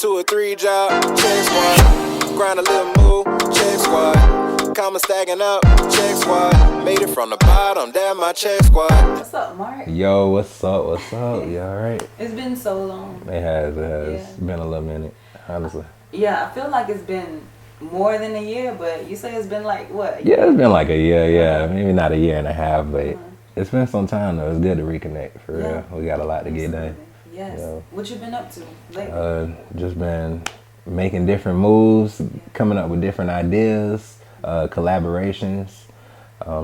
2 or 3 job, check squad. Grind a little move, check squad. Comma stacking up, check squad. Made it from the bottom, damn my check squad. What's up, Mark? Yo, what's up? What's up? You alright? It's been so long. It has. Yeah. It's been a little minute, honestly. Yeah, I feel like it's been more than a year, but you say it's been like what? Yeah, it's been like a year, yeah. Maybe not a year and a half, but it's been some time though. It's good to reconnect, for real. We got a lot to get done. Yes. You know? What you been up to lately? Just been making different moves, coming up with different ideas, collaborations,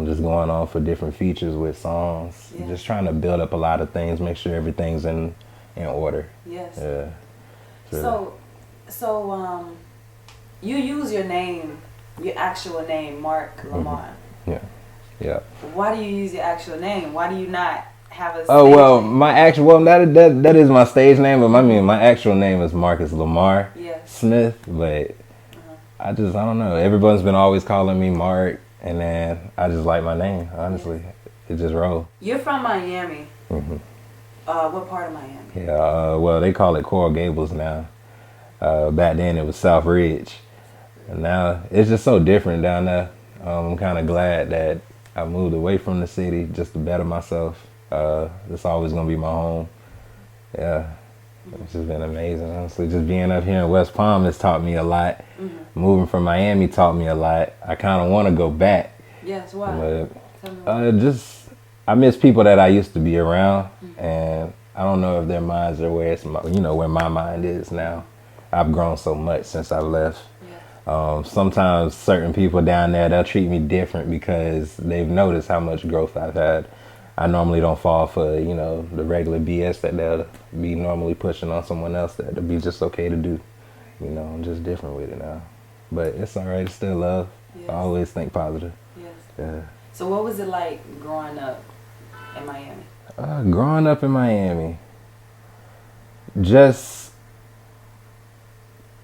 just going on for different features with songs. Yeah. Just trying to build up a lot of things, make sure everything's in order. Yes. Yeah. So, you use your name, your actual name, Marc Lamar. Yeah. Yeah. Why do you use your actual name? Why do you not have a Oh, well, name? my actual, well, that is my stage name, but my actual name is Marcus Lamar Smith, but I don't know. Everyone's been always calling me Mark, and then I just like my name, honestly. It just rolls. You're from Miami. What part of Miami? Yeah, well, they call it Coral Gables now. Back then it was South Ridge. And now it's just so different down there. I'm kind of glad that I moved away from the city just to better myself. It's always going to be my home. Yeah, it's just been amazing, honestly. Just being up here in West Palm has taught me a lot. Moving from Miami taught me a lot. I kind of want to go back. Yes, why? But, I miss people that I used to be around, and I don't know if their minds are where where my mind is now. I've grown so much since I've left. Sometimes certain people down there, they'll treat me different because they've noticed how much growth I've had. I normally don't fall for, the regular BS that they'll be normally pushing on someone else that'll be just okay to do. I'm just different with it now. But it's all right. It's still love. Yes. I always think positive. Yes. Yeah. So what was it like growing up in Miami? Growing up in Miami, just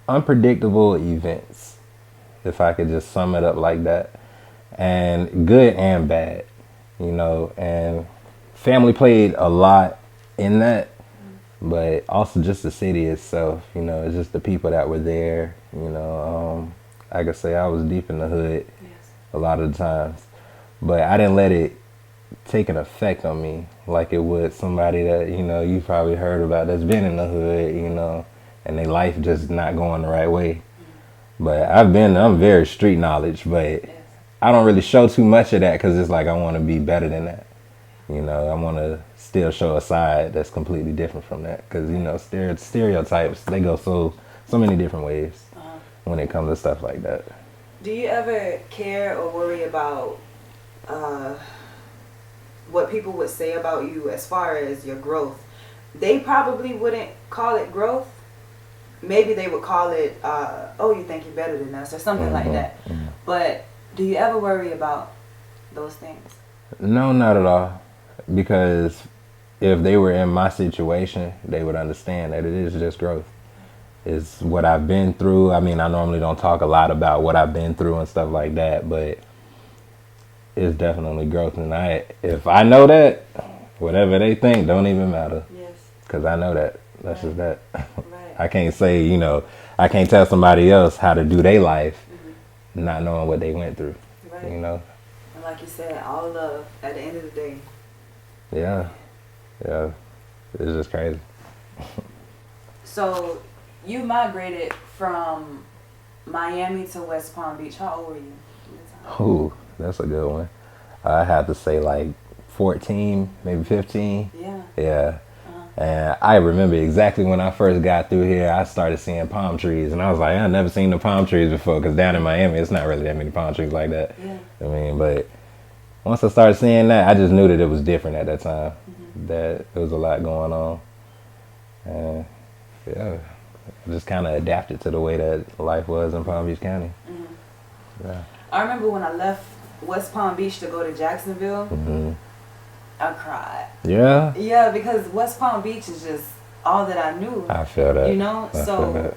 unpredictable events, if I could just sum it up like that, and good and bad, and family played a lot in that, but also just the city itself, it's just the people that were there, I could say I was deep in the hood a lot of the times, but I didn't let it take an effect on me like it would somebody that, you probably heard about that's been in the hood, and their life just not going the right way. But I'm very street knowledge, but I don't really show too much of that because it's like I want to be better than that. I want to still show a side that's completely different from that because, stereotypes, they go so many different ways when it comes to stuff like that. Do you ever care or worry about what people would say about you as far as your growth? They probably wouldn't call it growth. Maybe they would call it, you think you're better than us or something like that. But do you ever worry about those things? No, not at all. Because if they were in my situation, they would understand that it is just growth. It's what I've been through. I mean, I normally don't talk a lot about what I've been through and stuff like that, but it's definitely growth. And if I know that, whatever they think don't even matter. Yes. Because I know that. That's just that. Right. I can't say, I can't tell somebody else how to do their life not knowing what they went through, right. And like you said, all love at the end of the day. Yeah. It's just crazy. So, you migrated from Miami to West Palm Beach. How old were you at the time? Ooh, that's a good one. I have to say like 14, maybe 15. Yeah. And I remember exactly when I first got through here, I started seeing palm trees. And I was like, I've never seen the palm trees before because down in Miami, it's not really that many palm trees like that. Yeah. But once I started seeing that, I just knew that it was different at that time, that there was a lot going on. And I just kind of adapted to the way that life was in Palm Beach County. Yeah. I remember when I left West Palm Beach to go to Jacksonville, I cried. Yeah? Yeah, because West Palm Beach is just all that I knew. I feel that. So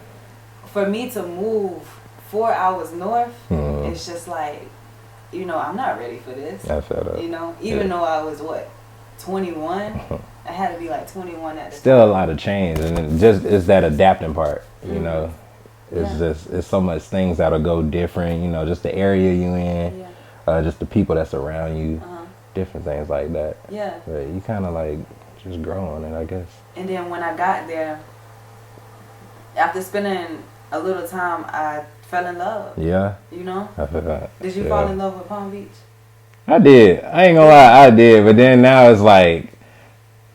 for me to move 4 hours north, it's just like, I'm not ready for this. I feel that. Even though I was, 21? I had to be like 21 at the Still time. a lot of change, and it's that adapting part. You know, it's so much things that'll go different. You know, just the area you in, just the people that's around you, different things like that. Yeah. But you kind of like just grow on it, I guess. And then when I got there, after spending a little time, I fell in love. Yeah. You know? I forgot. Did you fall in love with Palm Beach? I did. I ain't gonna lie, I did. But then now it's like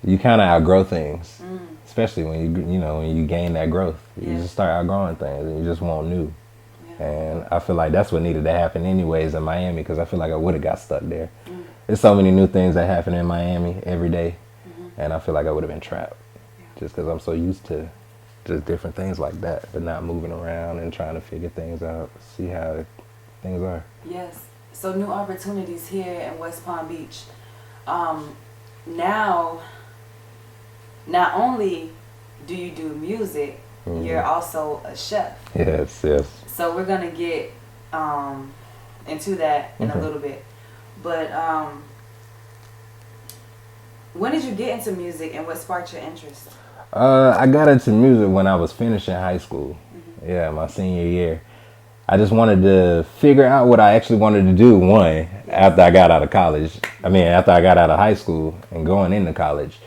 you kind of outgrow things, especially when you gain that growth. You just start outgrowing things, and you just want new. Yeah. And I feel like that's what needed to happen anyways in Miami, because I feel like I would have got stuck there. There's so many new things that happen in Miami every day, and I feel like I would have been trapped just because I'm so used to just different things like that, but not moving around and trying to figure things out, see how things are. Yes. So new opportunities here in West Palm Beach. Now, not only do you do music, you're also a chef. Yes. So we're gonna get into that in a little bit. But when did you get into music, and what sparked your interest? I got into music when I was finishing high school. Yeah, my senior year. I just wanted to figure out what I actually wanted to do, after I got out of college. After I got out of high school and going into college.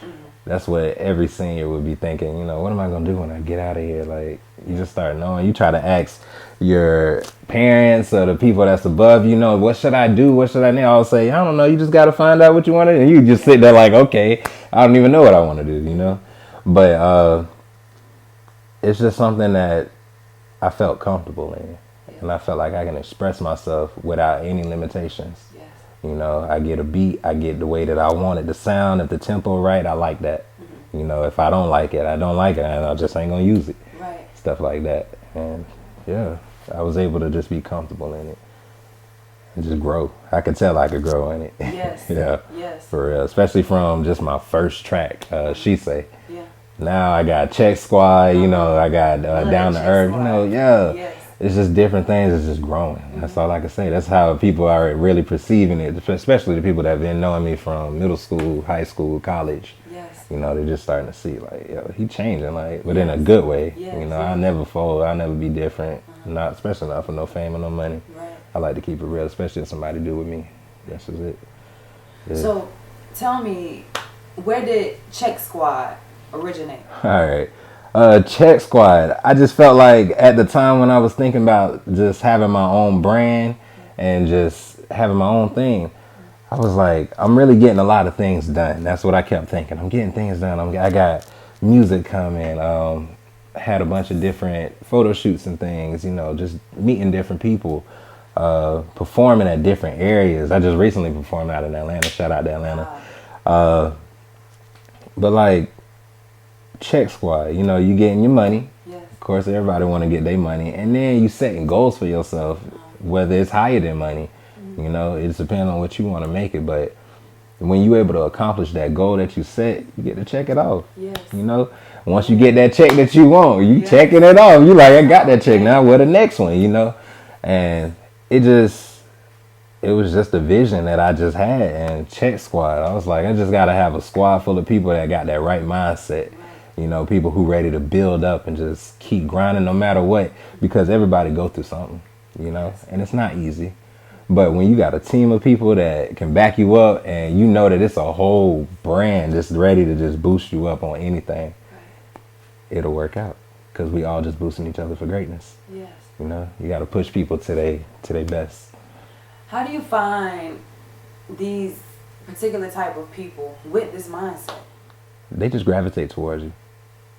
That's what every senior would be thinking, you know, what am I going to do when I get out of here? Like, you just start knowing. You try to ask your parents or the people that's above, you know, what should I do? What should I do? I'll say, I don't know. You just got to find out what you want to do. And you just sit there like, okay, I don't even know what I want to do, you know? But it's just something that I felt comfortable in. And I felt like I can express myself without any limitations. Yes. You know, I get a beat, I get the way that I want it to sound. If the tempo right, I like that. You know, if I don't like it, I don't like it, and I just ain't gonna use it. Right. Stuff like that. And yeah, I was able to just be comfortable in it and just grow. I could tell I could grow in it. Yes. Yeah. Yes. For real. Especially from just my first track, She Say. Yeah. Now I got Check Squad, you know, I got Down to Earth, you know, Yes. It's just different things. It's just growing. That's all I can say. That's how people are really perceiving it, especially the people that have been knowing me from middle school, high school, college. Yes. You know, they're just starting to see, like, yo, he changing, like, but in a good way. Yes. You know, I'll never fold. I'll never be different. Especially not for no fame or no money. Right. I like to keep it real, especially if somebody do with me. That's just it. Yeah. So, tell me, where did Check Squad originate? All right. Check Squad. I just felt like at the time when I was thinking about just having my own brand and just having my own thing, I was like, I'm really getting a lot of things done. That's what I kept thinking. I'm getting things done. I got music coming. Had a bunch of different photo shoots and things, you know, just meeting different people, performing at different areas. I just recently performed out in Atlanta. Shout out to Atlanta. But like, Check Squad, you know, you getting your money. Yes. Of course, everybody want to get their money. And then you setting goals for yourself, whether it's higher than money. You know, it depends on what you want to make it. But when you're able to accomplish that goal that you set, you get to check it off. Yes. You know, once you get that check that you want, you checking it off. You like, I got that check now. What the next one, you know? And it was just a vision that I just had. And Check Squad, I was like, I just got to have a squad full of people that got that right mindset. You know, people who ready to build up and just keep grinding no matter what, because everybody go through something, you know, and it's not easy. But when you got a team of people that can back you up and you know that it's a whole brand that's ready to just boost you up on anything, it'll work out, because we all just boosting each other for greatness. Yes. You know, you got to push people to their best. How do you find these particular type of people with this mindset? They just gravitate towards you.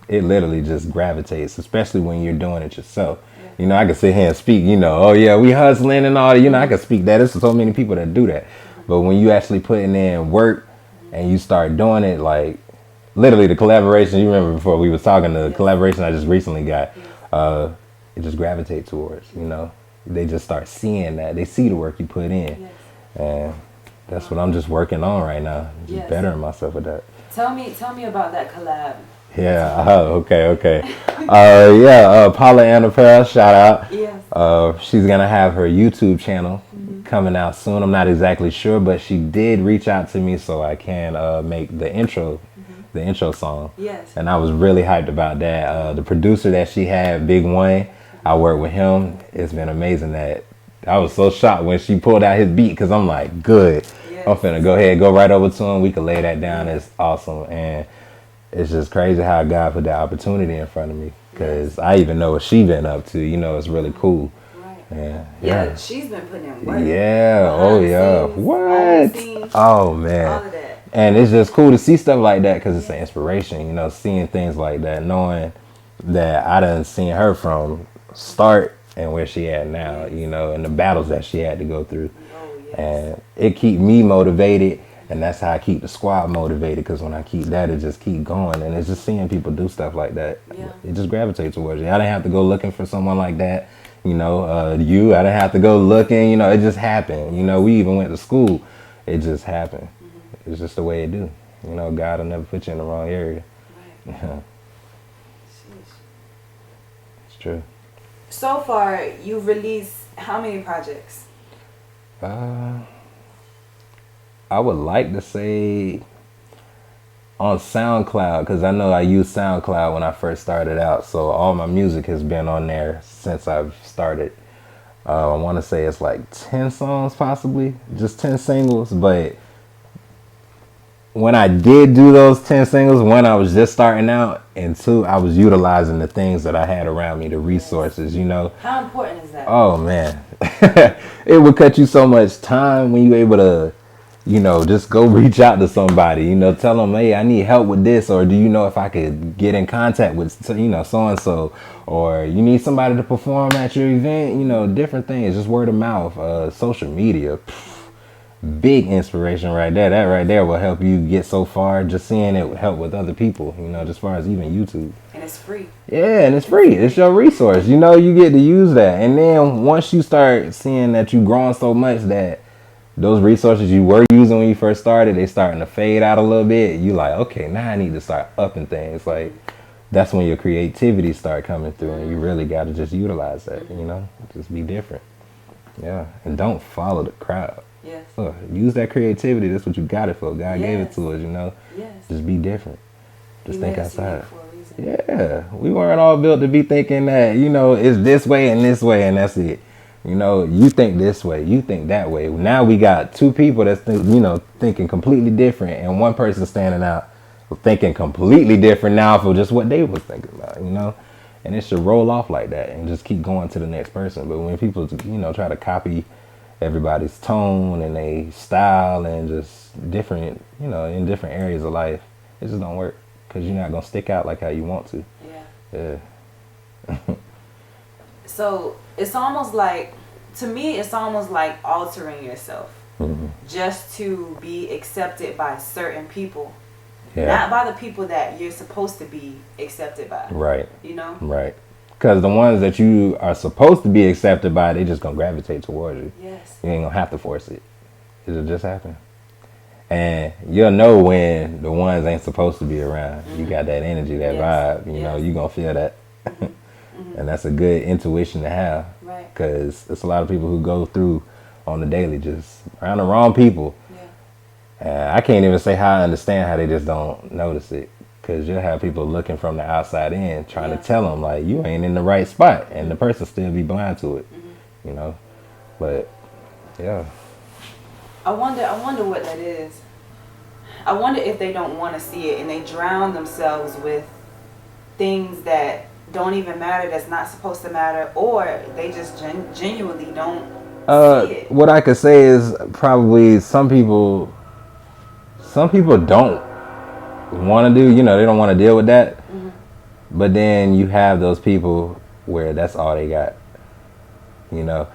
It literally just gravitates, especially when you're doing it yourself. Yeah. You know, I can sit here and speak, you know, oh yeah, we hustling and all that. You know, I can speak that. There's so many people that do that. But when you actually putting in work and you start doing it, like literally the collaboration, you remember before we was talking, the collaboration I just recently got, it just gravitates towards, you know. They just start seeing that. They see the work you put in. Yes. And that's what I'm just working on right now. Just bettering myself with that. Tell me about that collab. Yeah. Okay. Paula Anna Pearl, shout out. Yes. She's gonna have her YouTube channel coming out soon. I'm not exactly sure, but she did reach out to me so I can make the intro the intro song. Yes. And I was really hyped about that. The producer that she had, Big One, I worked with him. It's been amazing that I was so shocked when she pulled out his beat because I'm like, good. Yes. I'm finna go right over to him. We can lay that down. It's awesome. And it's just crazy how God put that opportunity in front of me because I even know what she been up to. You know, it's really cool. Right. Yeah. She's been putting in work. Yeah. Oh, yeah. What? Oh, man. All of that. And it's just cool to see stuff like that because it's an inspiration, you know, seeing things like that, knowing that I done seen her from start and where she at now, you know, and the battles that she had to go through. Oh, yes. And it keep me motivated, and that's how I keep the squad motivated because when I keep that, it just keep going. And it's just seeing people do stuff like that. Yeah. It just gravitates towards you. I didn't have to go looking for someone like that. You know, I didn't have to go looking, you know, it just happened. You know, we even went to school. It just happened. It's just the way it do. You know, God will never put you in the wrong area. Right. Yeah. It's true. So far, you've released how many projects? I would like to say on SoundCloud because I know I used SoundCloud when I first started out. So all my music has been on there since I've started. I want to say it's like 10 songs possibly, just 10 singles, but when I did do those 10 singles, one, I was just starting out, and two, I was utilizing the things that I had around me, the resources, you know. How important is that? Oh, man. It would cut you so much time when you're able to, you know, just go reach out to somebody, you know, tell them, hey, I need help with this, or do you know if I could get in contact with, you know, so-and-so, or you need somebody to perform at your event, you know, different things, just word of mouth, social media. Big inspiration right there. That right there will help you get so far. Just seeing it help with other people, you know, just as far as even YouTube. And it's free. Yeah, and it's free. It's your resource. You know, you get to use that. And then once you start seeing that you've grown so much that those resources you were using when you first started, they starting to fade out a little bit. You like, okay, now I need to start upping things. Like, that's when your creativity start coming through, and you really got to just utilize that, you know, just be different. Yeah, and don't follow the crowd. Yes. Use that creativity. That's what you got it for. God gave it Yes. to us, you know. Yes. Just be different. Just He think made us unique outside. for a reason. Yeah, we weren't all built to be thinking that, you know, it's this way and that's it. You know, you think this way, you think that way. Now we got two people that's, you know, thinking completely different, and one person standing out thinking completely different now for just what they was thinking about, you know. And it should roll off like that and just keep going to the next person. But when people, you know, try to copy everybody's tone and they style and just different, you know, in different areas of life, it just don't work because you're not going to stick out like how you want to. Yeah. Yeah. So it's almost like, to me, it's almost like altering yourself just to be accepted by certain people. Yeah. Not by the people that you're supposed to be accepted by. Right. You know? Right. Because the ones that you are supposed to be accepted by, they just going to gravitate towards you. Yes. You ain't going to have to force it. It'll just happen. And you'll know when the ones ain't supposed to be around. You got that energy, that vibe. You know, you're going to feel that. And that's a good intuition to have. Right. Because there's a lot of people who go through on the daily just around the wrong people. Yeah. And I can't even say how I understand how they just don't notice it. Because you'll have people looking from the outside in trying to tell them, like, you ain't in the right spot. And the person still be blind to it, you know. But, yeah. I wonder what that is. I wonder if they don't want to see it and they drown themselves with things that don't even matter, that's not supposed to matter, or they just genuinely don't see it. What I could say is probably some people don't want to do, you know, they don't want to deal with that. But then you have those people where that's all they got, you know.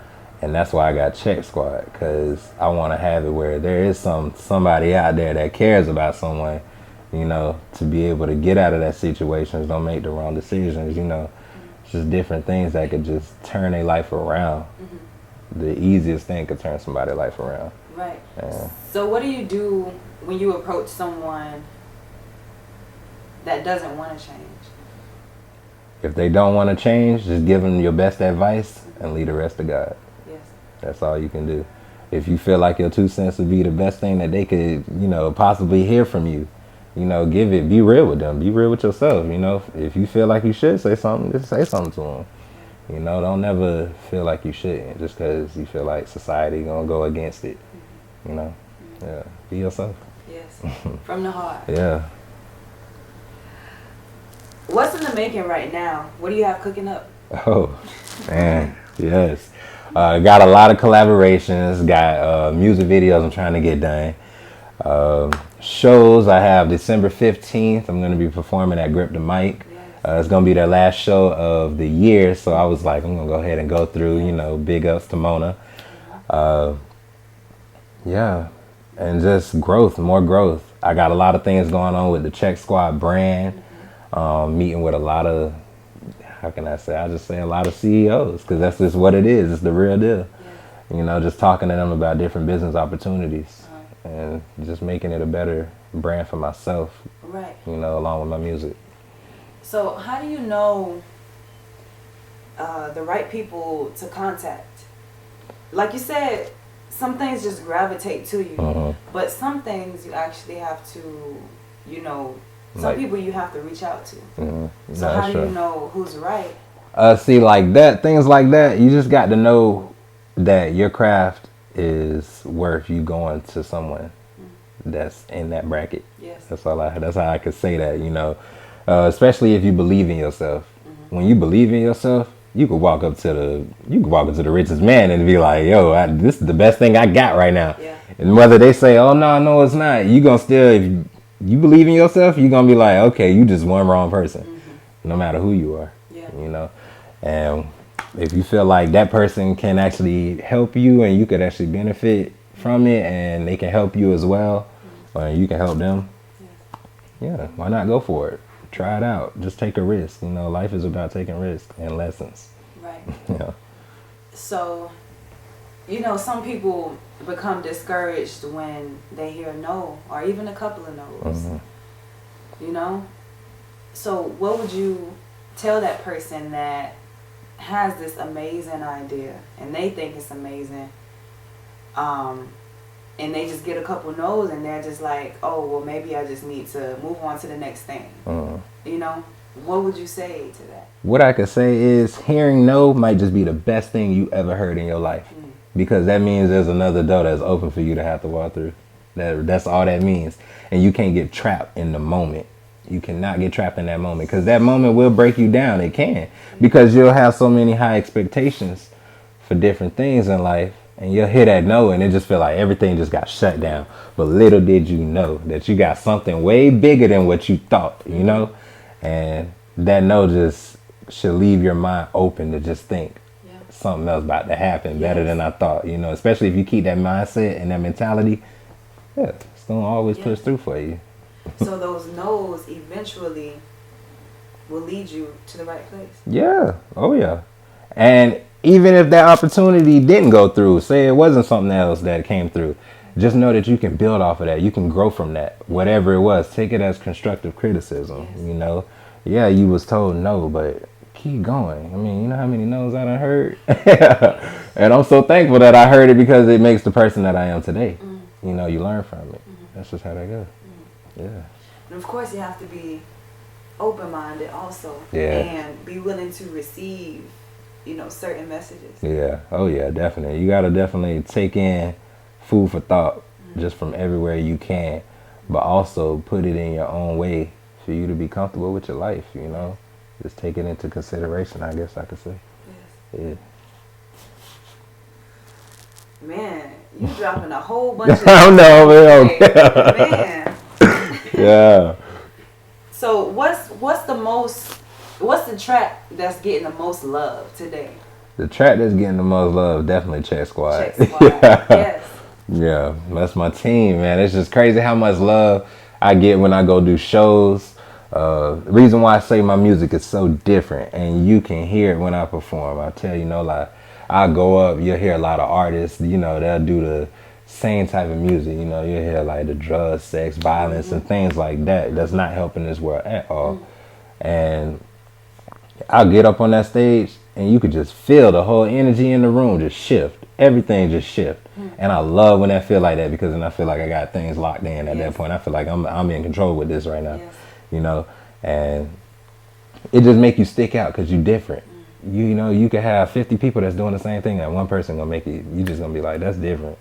And that's why I got Check Squad, because I want to have it where there is somebody out there that cares about someone, you know, to be able to get out of that situation, don't make the wrong decisions, you know. It's just different things that could just turn their life around. The easiest thing could turn somebody's life around. Right. Yeah. So what do you do when you approach someone that doesn't want to change? If they don't want to change, just give them your best advice and leave the rest to God. Yes. That's all you can do. If you feel like your 2 cents would be the best thing that they could, you know, possibly hear from you You know, be real with them. Be real with yourself. You know, if you feel like you should say something, just say something to them. You know, don't never feel like you shouldn't just because you feel like society gonna go against it. You know, yeah, be yourself. Yes, from the heart. Yeah. What's in the making right now? What do you have cooking up? Oh, man, yes. Got a lot of collaborations. Got music videos I'm trying to get done. Shows I have December 15th. I'm going to be performing at Grip the Mic. It's going to be their last show of the year. So I was like, I'm going to go ahead and go through, you know, big ups to Mona. Yeah. And just growth, more growth. I got a lot of things going on with the Check Squad brand. Meeting with a lot of, how can I say? I just say a lot of CEOs because that's just what it is. It's the real deal. Yeah. You know, just talking to them about different business opportunities and just making it a better brand for myself. Right. You know, along with my music. So how do you know the right people to contact? Like you said, some things just gravitate to you, but some things you actually have to, you know, some people you have to reach out to. So how do you know who's right? See, like that, things like that, you just got to know that your craft is worth you going to someone that's in that bracket. Yes. That's how I could say that, you know, especially if you believe in yourself. When you believe in yourself, you could walk up to the richest man and be like, yo, this is the best thing I got right now. Yeah. And whether they say, oh, no, it's not, you gonna still, if you believe in yourself, you're gonna be like, okay, you just one wrong person, no matter who you are. Yeah. You know, and if you feel like that person can actually help you and you could actually benefit from it and they can help you as well, or you can help them, yeah, why not go for it? Try it out. Just take a risk. You know, life is about taking risks and lessons. Right. Yeah. So, you know, some people become discouraged when they hear no or even a couple of no's. You know? So what would you tell that person that has this amazing idea and they think it's amazing, and they just get a couple no's and they're just like, oh, well, maybe I just need to move on to the next thing. You know, what would you say to that? What I could say is hearing no might just be the best thing you ever heard in your life, because that means there's another door that's open for you to have to walk through. That's all that means. And you can't get trapped in the moment. You cannot get trapped in that moment because that moment will break you down. It can, because you'll have so many high expectations for different things in life. And you'll hear that no, and it just feel like everything just got shut down. But little did you know that you got something way bigger than what you thought, you know? And that no just should leave your mind open to just think something else about to happen better than I thought, you know? Especially if you keep that mindset and that mentality, it's going to always push through for you. So those no's eventually will lead you to the right place. Yeah. Oh, yeah. And even if that opportunity didn't go through, say it wasn't something else that came through, just know that you can build off of that. You can grow from that, whatever it was. Take it as constructive criticism, you know. Yeah, you was told no, but keep going. I mean, you know how many no's I done heard? And I'm so thankful that I heard it because it makes the person that I am today. You know, you learn from it. That's just how that goes. Yeah. And of course, you have to be open-minded also. Yeah. And be willing to receive, you know, certain messages. Yeah. Oh, yeah, definitely. You got to definitely take in food for thought just from everywhere you can, but also put it in your own way for you to be comfortable with your life, you know. Just take it into consideration, I guess I could say. Yes. Yeah. Man, you dropping a whole bunch of I know, man. Man. Yeah. So what's the track that's getting the most love today? The track that's getting the most love, definitely Check Squad. Check Squad. Yes. Yeah, that's my team, man. It's just crazy how much love I get when I go do shows. The reason why I say my music is so different, and you can hear it when I perform. I tell you, no lie. I go up, you'll hear a lot of artists, you know, they'll do the same type of music, you know, you'll hear like the drugs, sex, violence, and things like that. That's not helping this world at all. And I'll get up on that stage, and you could just feel the whole energy in the room just shift. everything just shift. And I love when that feel like that, because then I feel like I got things locked in at that point. I feel like I'm in control with this right now, you know, and it just make you stick out because you different. You know, you could have 50 people that's doing the same thing, and one person gonna make it. You just gonna be like, that's different.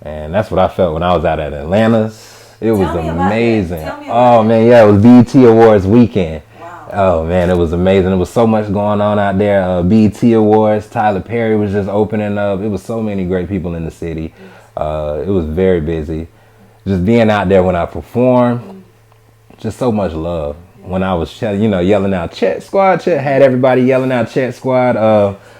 And that's what I felt when I was out at Atlanta's. It was amazing. Oh man, yeah, it was BET Awards weekend. Oh man, it was amazing. There was so much going on out there. BET Awards, Tyler Perry was just opening up. It was so many great people in the city. It was very busy. Just being out there when I performed, just so much love. When I was, you know, yelling out Chet Squad, had everybody yelling out Chet Squad.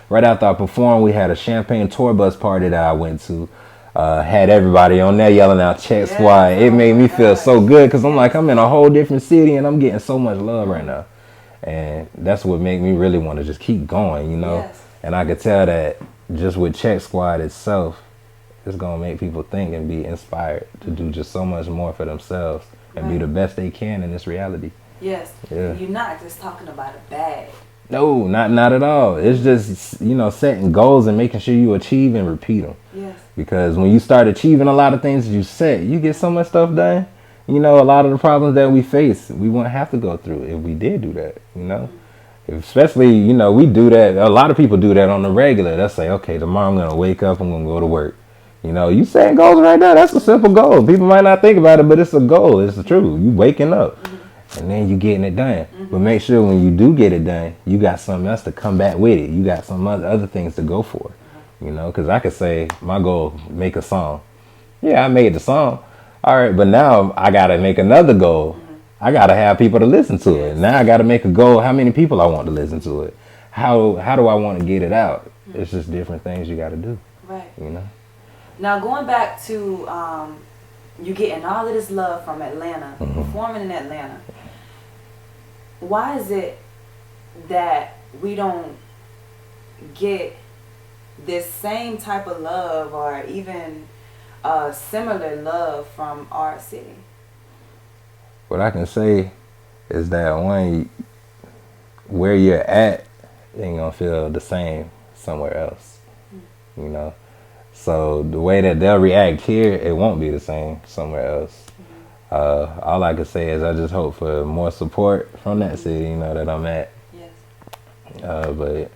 Right after I performed, we had a champagne tour bus party that I went to. Had everybody on there yelling out Chet Squad. It made me feel so good, because I'm like, I'm in a whole different city and I'm getting so much love right now. And that's what made me really want to just keep going, you know. And I could tell that just with Chet Squad itself, it's going to make people think and be inspired to do just so much more for themselves and be the best they can in this reality. You're not just talking about a bag. No, not at all. It's just, you know, setting goals and making sure you achieve and repeat them. Because when you start achieving a lot of things you set, you get so much stuff done. You know, a lot of the problems that we face, we wouldn't have to go through if we did do that, you know. Especially, you know, we do that. A lot of people do that on the regular. They'll say, okay, tomorrow I'm going to wake up, I'm going to go to work. You know, you setting goals right now. That's a simple goal. People might not think about it, but it's a goal. It's true. You waking up. And then you getting it done. But make sure when you do get it done, you got something else to come back with it. You got some other things to go for, you know, because I could say my goal, make a song. Yeah, I made the song. All right, but now I got to make another goal. I got to have people to listen to it. Now I got to make a goal, how many people I want to listen to it. How do I want to get it out? It's just different things you got to do. You know. Now going back to you getting all of this love from Atlanta, performing in Atlanta. Why is it that we don't get this same type of love or even similar love from our city? What I can say is that where you're at ain't gonna feel the same somewhere else, you know. So the way that they'll react here, it won't be the same somewhere else. All I can say is I just hope for more support from that city, you know, that I'm at. But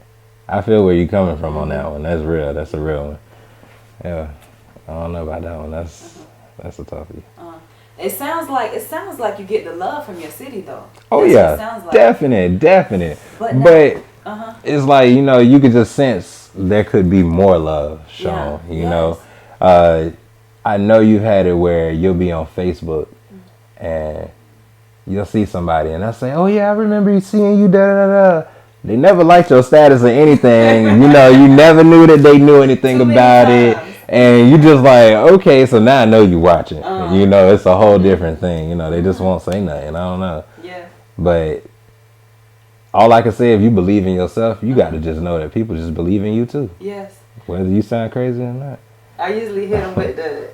I feel where you're coming from on that one. That's real. That's a real one. Yeah, I don't know about that one. That's a toughie. It sounds like you get the love from your city though. Oh yeah, sounds like. Definite. But it's like, you know, you could just sense there could be more love shown. You know, I know you've had it where you'll be on Facebook and you'll see somebody and they'll say, "Oh yeah, I remember seeing you." Da da da. They never liked your status or anything. You know, you never knew that they knew anything about it. And you just like, okay, so now I know you watching. You know, it's a whole different thing. You know, they just won't say nothing. I don't know. But all I can say, if you believe in yourself, you got to just know that people just believe in you too. Whether you sound crazy or not. I usually hit them with the,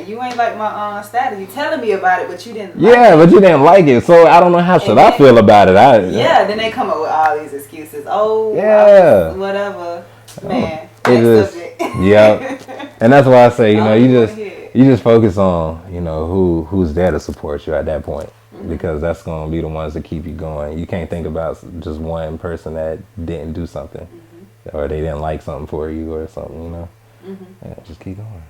you ain't like my status. You telling me about it, but you didn't like it. But you didn't like it. So I don't know how should I feel about it. Then they come up with all these excuses. Whatever. Man. And that's why I say, you know, you just focus on, you know, who's there to support you at that point. Because that's going to be the ones that keep you going. You can't think about just one person that didn't do something. Or they didn't like something for you or something, you know. Yeah, just keep going.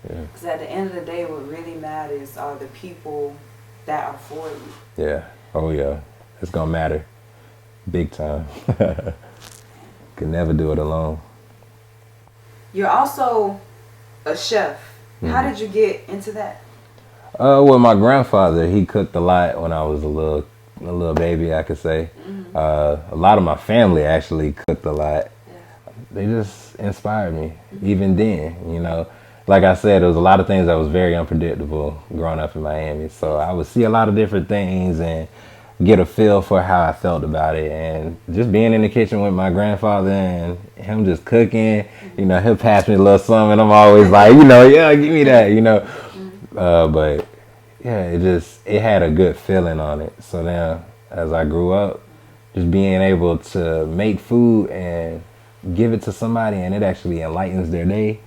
Because at the end of the day, what really matters are the people that are for you. Yeah. Oh, yeah. It's going to matter. Big time. Can never do it alone. You're also a chef. How did you get into that? Well, my grandfather, he cooked a lot when I was a little baby, I could say. A lot of my family actually cooked a lot. They just inspired me, even then, you know. Like I said, there was a lot of things that was very unpredictable growing up in Miami. So I would see a lot of different things and get a feel for how I felt about it. And just being in the kitchen with my grandfather and him just cooking, you know, he'll pass me a little something and I'm always like, you know, yeah, give me that, you know. But yeah, it had a good feeling on it. So now as I grew up, just being able to make food and give it to somebody and it actually enlightens their day,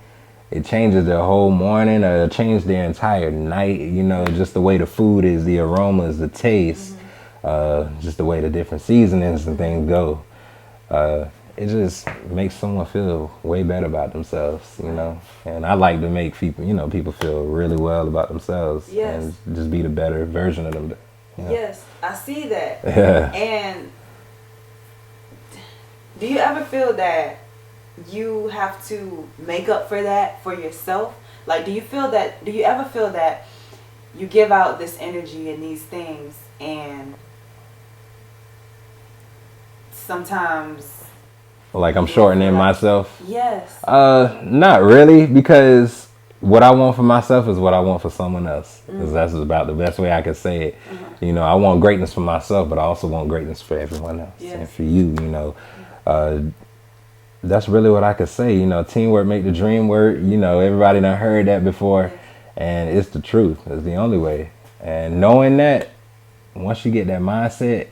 it changes their whole morning, or change their entire night. You know, just the way the food is, the aromas, the taste, just the way the different seasonings and things go. It just makes someone feel way better about themselves, you know. And I like to make people, you know, people feel really well about themselves, and just be the better version of them. You know? Yes, I see that. Yeah. And do you ever feel that you have to make up for that for yourself? Like, do you ever feel that you give out this energy and these things, and sometimes, like, I'm shortening myself? Yes. Not really, because what I want for myself is what I want for someone else. Because that's about the best way I can say it. You know, I want greatness for myself, but I also want greatness for everyone else. And for you, you know. That's really what I could say. You know, teamwork make the dream work. You know, everybody done heard that before. And it's the truth. It's the only way. And knowing that, once you get that mindset,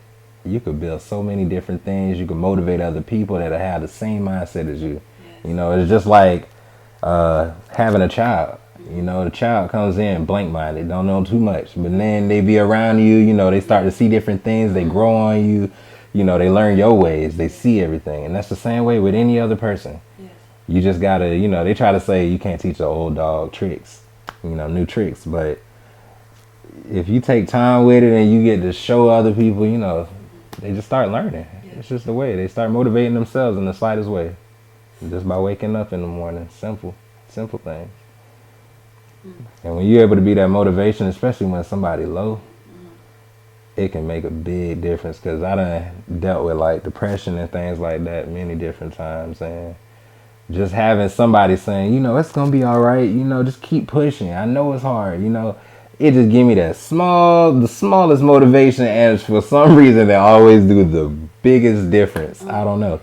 you could build so many different things. You can motivate other people that have the same mindset as you. You know, it's just like having a child. You know, the child comes in blank-minded, don't know too much. But then they be around you, you know, they start to see different things. They grow on you. You know, they learn your ways. They see everything. And that's the same way with any other person. You just got to, you know, they try to say you can't teach an old dog tricks, you know, new tricks. But if you take time with it and you get to show other people, you know, they just start learning. It's just the way. They start motivating themselves in the slightest way. Just by waking up in the morning. Simple things. And when you're able to be that motivation, especially when somebody low, it can make a big difference, because I done dealt with like depression and things like that many different times, and just having somebody saying, you know, it's gonna be all right, you know, just keep pushing. I know it's hard, you know. It just give me the smallest motivation, and for some reason they always do the biggest difference. I don't know.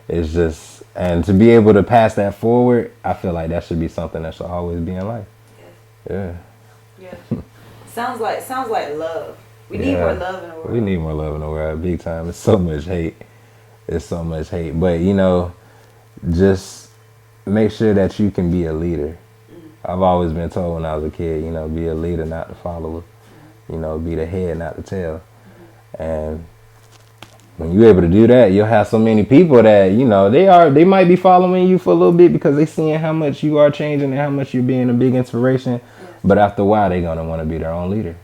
It's just, and to be able to pass that forward, I feel like that should be something that should always be in life. Yeah. Sounds like love. We need more love in the world. We need more love in the world, big time. It's so much hate. But, you know, just make sure that you can be a leader. I've always been told when I was a kid, you know, be a leader, not the follower. You know, be the head, not the tail. And when you're able to do that, you'll have so many people that, you know, they might be following you for a little bit because they seeing how much you are changing and how much you're being a big inspiration. But after a while, they're going to want to be their own leader.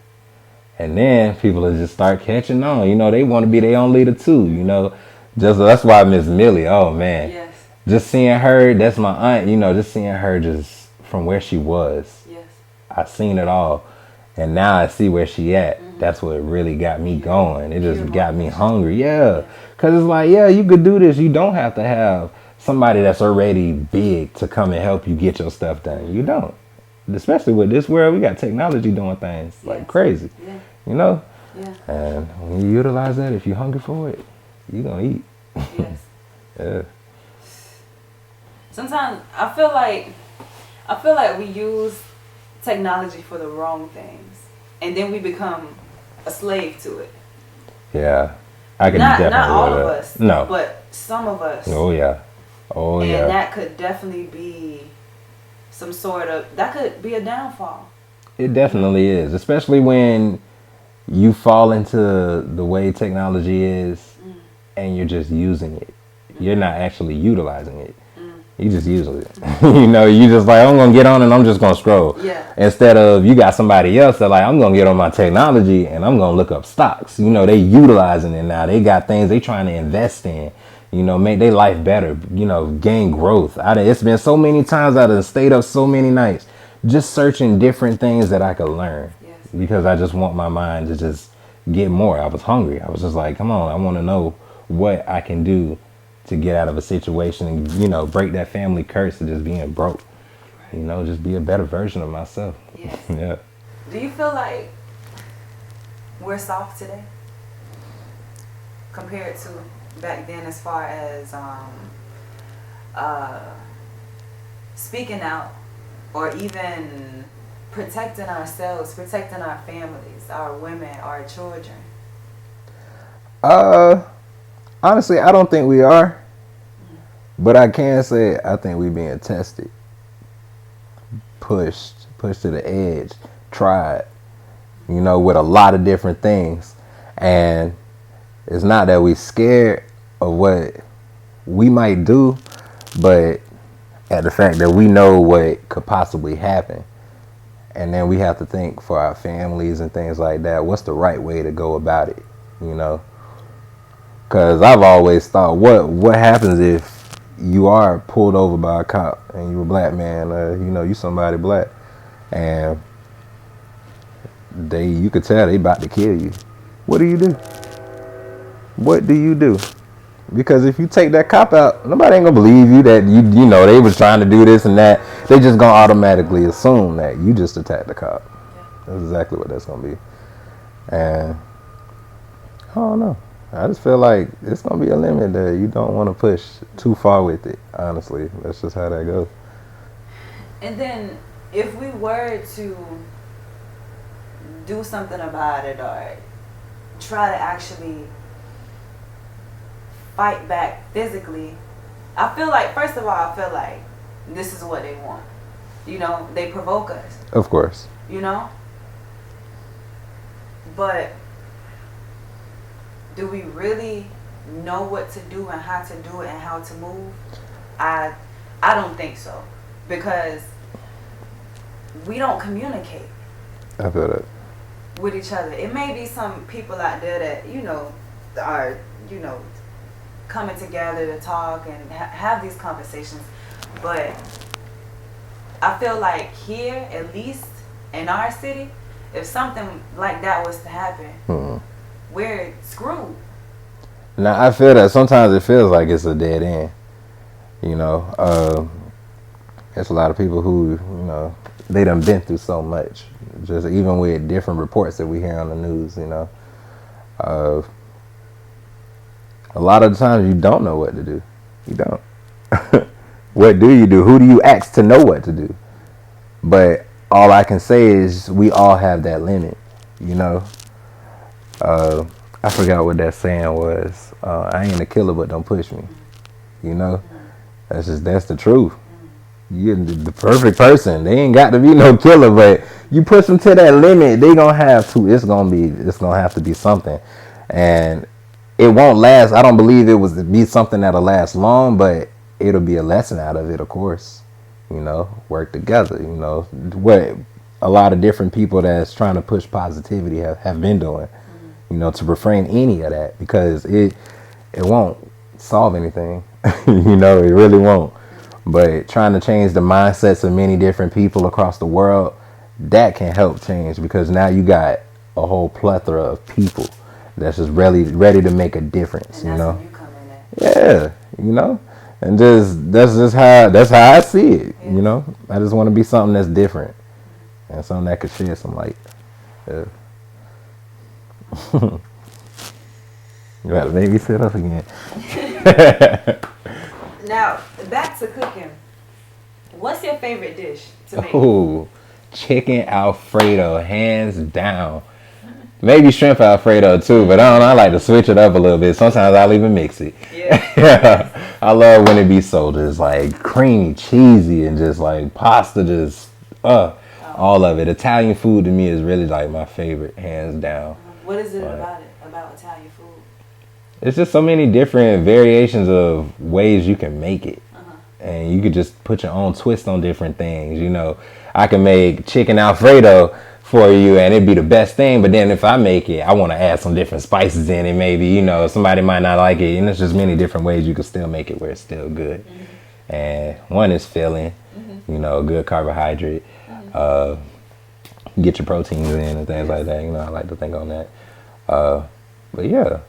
And then people will just start catching on. You know, they want to be their own leader too, you know. Just that's why Miss Millie, oh man. Just seeing her, that's my aunt, you know, just seeing her just from where she was. I seen it all. And now I see where she at. That's what really got me going. It just got me hungry. Because it's like, you could do this. You don't have to have somebody that's already big to come and help you get your stuff done. You don't. Especially with this world, we got technology doing things like crazy, you know? And when you utilize that, if you're hungry for it, you're going to eat. Sometimes I feel like we use technology for the wrong things, and then we become a slave to it. I could definitely. Not all of us. No. But some of us. And that could definitely be that could be a downfall. It definitely is, especially when you fall into the way technology is and you're just using it. You're not actually utilizing it. You just use it. You know, you just like, I'm going to get on and I'm just going to scroll. Instead of you got somebody else that like, I'm going to get on my technology and I'm going to look up stocks. You know, they utilizing it now. They got things they trying to invest in. You know, make their life better, you know, gain growth. It's been so many times I done stayed up so many nights just searching different things that I could learn. Because I just want my mind to just get more. I was hungry. I was just like, come on, I want to know what I can do to get out of a situation and, you know, break that family curse of just being broke. You know, just be a better version of myself. Do you feel like we're soft today compared to back then, as far as speaking out, or even protecting ourselves, protecting our families, our women, our children? Honestly, I don't think we are. But I can say I think we being tested, pushed to the edge, tried, you know, with a lot of different things. And it's not that we scared of what we might do, but at the fact that we know what could possibly happen. And then we have to think for our families and things like that, what's the right way to go about it, you know? Because I've always thought, what happens if you are pulled over by a cop and you're a black man, you know, you somebody black, and you could tell they about to kill you. What do you do? What do you do? Because if you take that cop out, nobody ain't gonna believe you that you know they was trying to do this and that. They just gonna automatically assume that you just attacked the cop. Yeah. That's exactly what that's gonna be. And I don't know. I just feel like it's gonna be a limit that you don't want to push too far with it. Honestly, that's just how that goes. And then, if we were to do something about it or try to actually fight back physically, I feel like, first of all, this is what they want. You know, they provoke us. Of course. You know? But do we really know what to do and how to do it and how to move? I don't think so. Because we don't communicate. I feel that. With each other. It may be some people out there that, you know, are, you know, coming together to talk and have these conversations. But I feel like here, at least in our city, if something like that was to happen, we're screwed. Now, I feel that sometimes it feels like it's a dead end. You know, there's a lot of people who, you know, they done been through so much. Just even with different reports that we hear on the news, you know. A lot of the times you don't know what to do. You don't. What do you do? Who do you ask to know what to do? But all I can say is we all have that limit, you know. I forgot what that saying was. I ain't a killer, but don't push me. You know, that's the truth. You're the perfect person. They ain't got to be no killer, but you push them to that limit, they gonna have to. It's gonna have to be something, and it won't last. I don't believe it was to be something that'll last long, but it'll be a lesson out of it, of course. You know, work together. You know what a lot of different people that's trying to push positivity have been doing. You know, to refrain any of that, because it won't solve anything. You know, it really won't. But trying to change the mindsets of many different people across the world, that can help change, because now you got a whole plethora of people that's just ready to make a difference. And you know, when you come in at. Yeah, you know, and that's how I see it. Yeah. You know, I just want to be something that's different and something that could shed some light. Yeah. You gotta make me sit up again. Now, back to cooking. What's your favorite dish to make? Oh, chicken Alfredo, hands down. Maybe shrimp Alfredo too, but I don't know. I like to switch it up a little bit. Sometimes I'll even mix it. Yeah. I love when it be so just like creamy, cheesy, and just like pasta, just all of it. Italian food to me is really like my favorite, hands down. What is it about Italian food? It's just so many different variations of ways you can make it. And you could just put your own twist on different things. You know, I can make chicken Alfredo for you and it'd be the best thing. But then if I make it, I want to add some different spices in it. Maybe, you know, somebody might not like it. And there's just many different ways you can still make it where it's still good. And one is filling, you know, good carbohydrate. Get your proteins in and things like that. You know, I like to think on that. But yeah,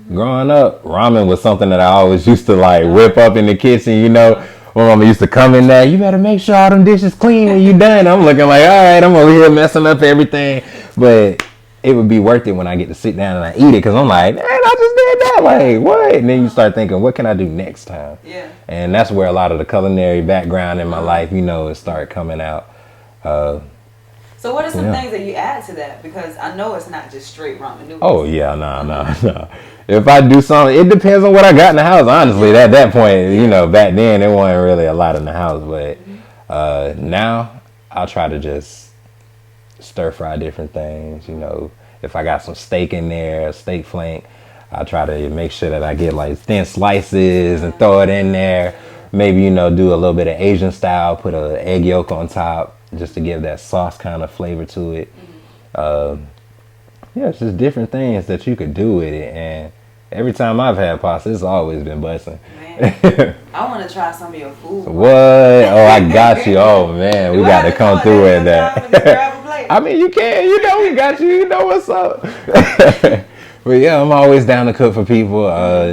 growing up, ramen was something that I always used to like whip up in the kitchen. You know, my mama used to come in there. You better make sure all them dishes clean when you done. I'm looking like, all right, I'm over here messing up everything. But it would be worth it when I get to sit down and I eat it, because I'm like, man, I just did that. Like, what? And then you start thinking, what can I do next time? Yeah. And that's where a lot of the culinary background in my life, you know, it started coming out. So what are some things that you add to that? Because I know it's not just straight ramen noodles. Oh yeah, no. If I do something, it depends on what I got in the house. Honestly, at that point, you know, back then there wasn't really a lot in the house, but now I'll try to just stir fry different things. You know, if I got some steak in there, steak flank, I try to make sure that I get like thin slices and throw it in there. Maybe, you know, do a little bit of Asian style, put an egg yolk on top just to give that sauce kind of flavor to it. Yeah, it's just different things that you could do with it. And every time I've had pasta, it's always been busting. Man, I want to try some of your food. What? Oh, I got you. Oh, man, we got to come through with that. I mean, you can. You know, we got you. You know what's up. But yeah, I'm always down to cook for people.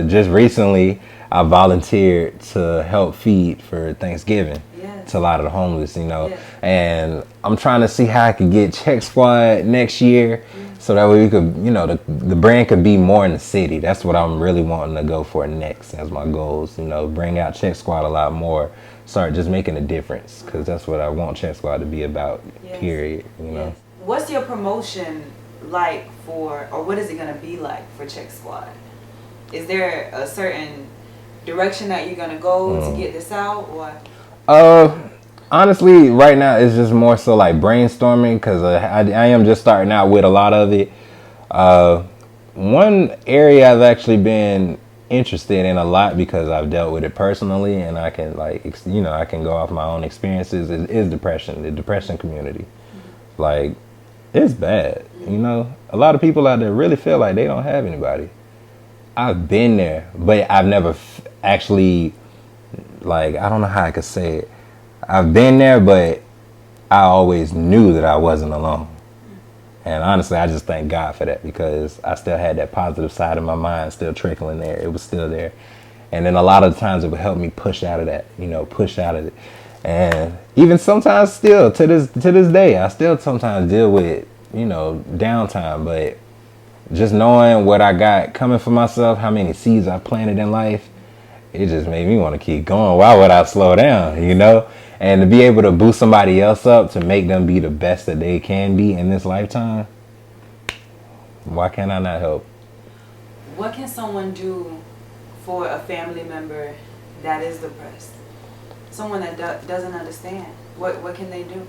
Just recently, I volunteered to help feed for Thanksgiving to a lot of the homeless, you know. And I'm trying to see how I could get Check Squad next year so that way we could, you know, the brand could be more in the city. That's what I'm really wanting to go for next as my goals, you know, bring out Check Squad a lot more, start just making a difference, because that's what I want Check Squad to be about, period, you know. What's your promotion like for, or what is it going to be like for Check Squad? Is there a certain direction that you're going to go to get this out, or? Honestly, right now it's just more so like brainstorming, because I am just starting out with a lot of it. One area I've actually been interested in a lot because I've dealt with it personally, and I can I can go off my own experiences, is depression, the depression community. Like, it's bad, you know. A lot of people out there really feel like they don't have anybody. I've been there, but I've never actually, like, I don't know how I could say it. I've been there, but I always knew that I wasn't alone. And honestly, I just thank God for that, because I still had that positive side of my mind still trickling there. It was still there. And then a lot of times it would help me push out of that, you know, push out of it. And even sometimes still, to this day, I still sometimes deal with, you know, downtime. But just knowing what I got coming for myself, how many seeds I planted in life, it just made me want to keep going. Why would I slow down, you know? And to be able to boost somebody else up, to make them be the best that they can be in this lifetime, why can't I not help? What can someone do for a family member that is depressed? Someone that doesn't understand. What can they do?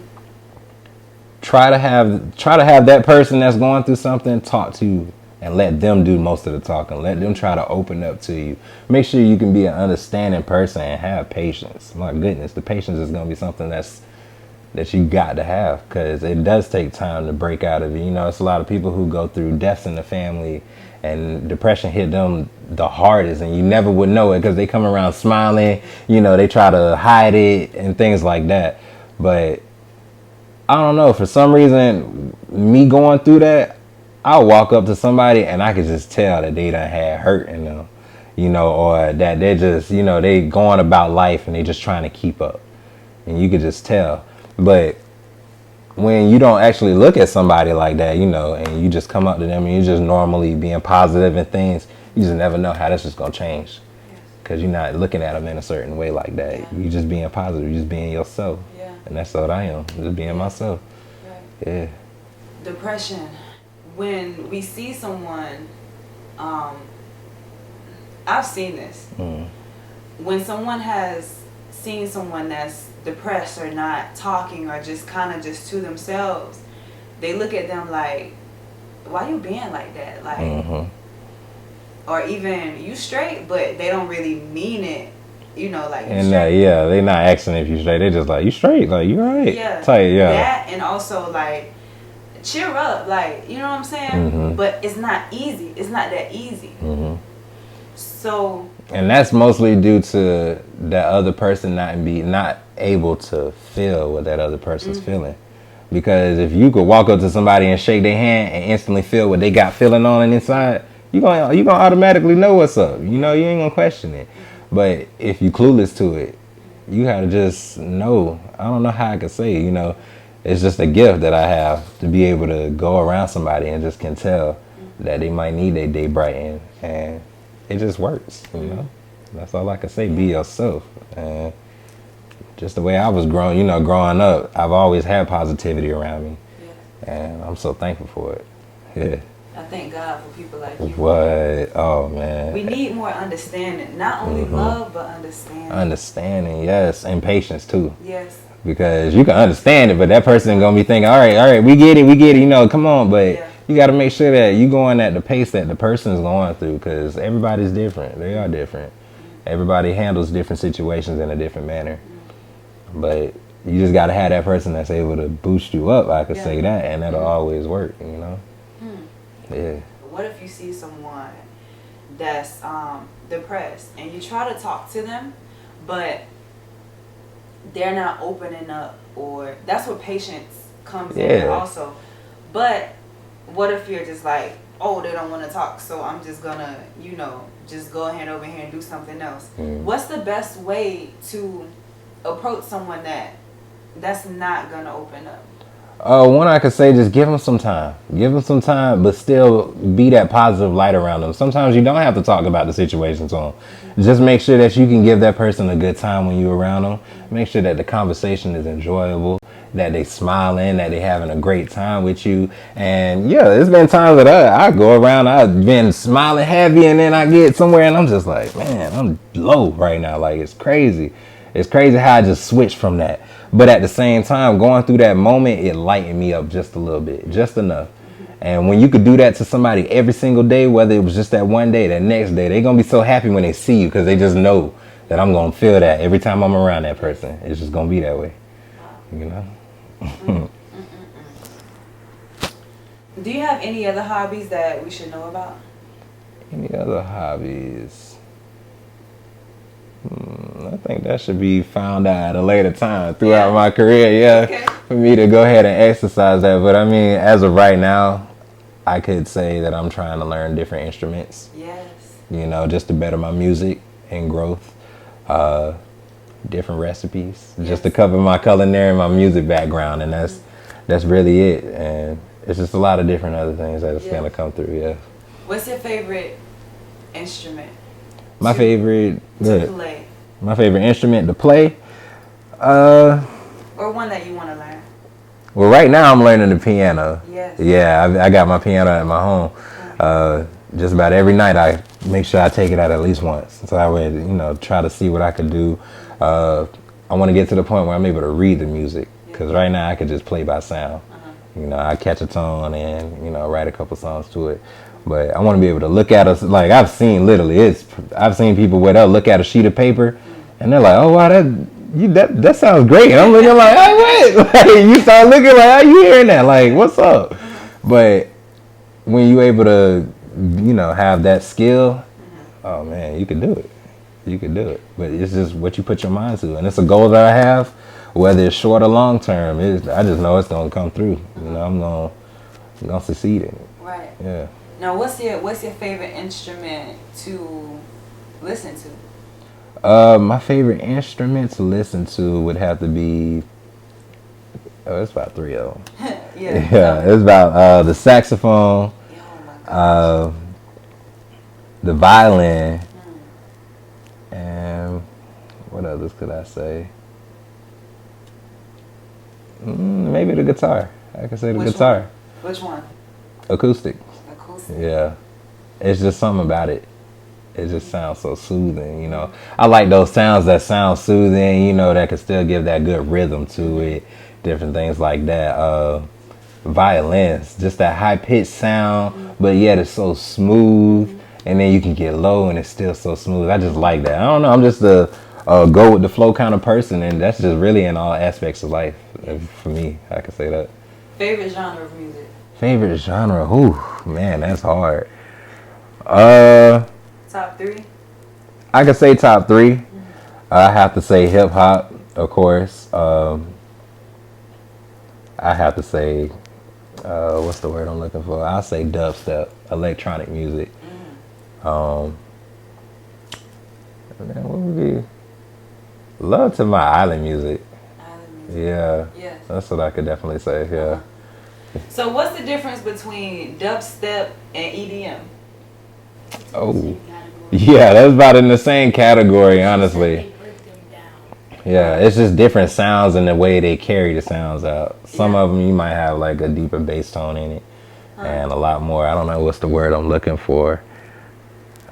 Try to have that person that's going through something talk to you, and let them do most of the talking. Let them try to open up to you. Make sure you can be an understanding person and have patience. My goodness, the patience is going to be something that you got to have, because it does take time to break out of it. You know, it's a lot of people who go through deaths in the family, and depression hit them the hardest, and you never would know it because they come around smiling. You know, they try to hide it and things like that. But I don't know, for some reason, me going through that, I'll walk up to somebody and I could just tell that they done had hurt in them, you know, or that they're just, you know, they going about life and they just trying to keep up. And you could just tell. But when you don't actually look at somebody like that, you know, and you just come up to them and you're just normally being positive and things, you just never know how this is going to change. Because you're not looking at them in a certain way like that. You're just being positive. You're just being yourself. And that's what I am, just being myself. Yeah. Depression. When we see someone, I've seen this. When someone has seen someone that's depressed or not talking or just kind of just to themselves, they look at them like, why you being like that? Like, or even, you straight, but they don't really mean it. You know, like, you and they not asking if you straight. They just like, you straight, like, you right. Tight, that, and also like, cheer up, like, you know what I'm saying? But it's not easy. It's not that easy. So, and that's mostly due to that other person not able to feel what that other person's feeling. Because if you could walk up to somebody and shake their hand and instantly feel what they got feeling on the inside, you gonna automatically know what's up. You know, you ain't gonna question it. But if you clueless to it, you gotta just know. I don't know how I could say it, you know. It's just a gift that I have to be able to go around somebody and just can tell that they might need their day brightened, and it just works, you know. That's all I can say. Be yourself. And just the way I was growing up, I've always had positivity around me. And I'm so thankful for it. Yeah. I thank God for people like you. What? Oh, man. We need more understanding. Not only love, but understanding. Understanding, yes. And patience, too. Yes. Because you can understand it, but that person going to be thinking, all right, we get it, you know, come on. But you got to make sure that you going at the pace that the person's going through, because everybody's different. They are different. Everybody handles different situations in a different manner. But you just got to have that person that's able to boost you up, I could say that, and that'll always work, you know? Yeah. What if you see someone that's depressed and you try to talk to them, but they're not opening up, or that's where patience comes in also. But what if you're just like, oh, they don't want to talk, so I'm just gonna, you know, just go ahead over here and do something else. What's the best way to approach someone that's not gonna open up? One, I could say just give them some time. Give them some time, but still be that positive light around them. Sometimes you don't have to talk about the situation to them. Just make sure that you can give that person a good time when you're around them. Make sure that the conversation is enjoyable, that they smiling, that they having a great time with you. And yeah, there's been times that I go around, I've been smiling happy, and then I get somewhere and I'm just like, man, I'm low right now. Like, it's crazy. It's crazy how I just switched from that. But at the same time, going through that moment, it lightened me up just a little bit, just enough. And when you could do that to somebody every single day, whether it was just that one day, that next day, they're going to be so happy when they see you, because they just know that I'm going to feel that every time I'm around that person. It's just going to be that way, you know? Do you have any other hobbies that we should know about? Any other hobbies? I think that should be found out at a later time throughout my career, for me to go ahead and exercise that. But I mean, as of right now, I could say that I'm trying to learn different instruments. Yes. You know, just to better my music and growth. Different recipes, just to cover my culinary and my music background, and that's really it. And it's just a lot of different other things that's gonna come through. What's your favorite instrument? My favorite to play. My favorite instrument to play. Or one that you want to learn. Well, right now I'm learning the piano. Yes. Yeah, I got my piano at my home. Just about every night I make sure I take it out at least once. So I would, you know, try to see what I could do. I want to get to the point where I'm able to read the music, because right now I could just play by sound. You know, I catch a tone and, you know, write a couple songs to it. But I want to be able to look at us, like I've seen people where they'll look at a sheet of paper and they're like, oh wow, that sounds great. And I'm looking like, hey, what? Like, you start looking like, how you hearing that? Like, what's up? But when you able to, you know, have that skill, oh man, you can do it. You can do it. But it's just what you put your mind to, and it's a goal that I have, whether it's short or long term. I just know it's gonna come through. You know, I'm gonna succeed in it. Right. Yeah. Now, what's your favorite instrument to listen to? My favorite instrument to listen to would have to be. Oh, it's about 3 of them. Yeah, it's about the saxophone, the violin, and what others could I say? Maybe the guitar. I could say the guitar. Which one? Acoustic. Yeah, it's just something about it. It just sounds so soothing, you know. I like those sounds that sound soothing, you know, that can still give that good rhythm to it. Different things like that. Violins, just that high pitched sound, but yet it's so smooth. And then you can get low and it's still so smooth. I just like that. I don't know. I'm just a go with the flow kind of person, and that's just really in all aspects of life. For me, I can say that. Favorite genre of music? Favorite genre? Ooh, man, that's hard. Top 3? I could say top 3. I have to say hip hop, of course. I have to say, what's the word I'm looking for? I'll say dubstep, electronic music. What would be? Love to my island music. Yeah. Yes. That's what I could definitely say. Yeah. So what's the difference between dubstep and EDM? Oh, yeah, that's about in the same category, honestly. Yeah, it's just different sounds and the way they carry the sounds out. Some of them you might have like a deeper bass tone in it, and a lot more. I don't know what's the word I'm looking for.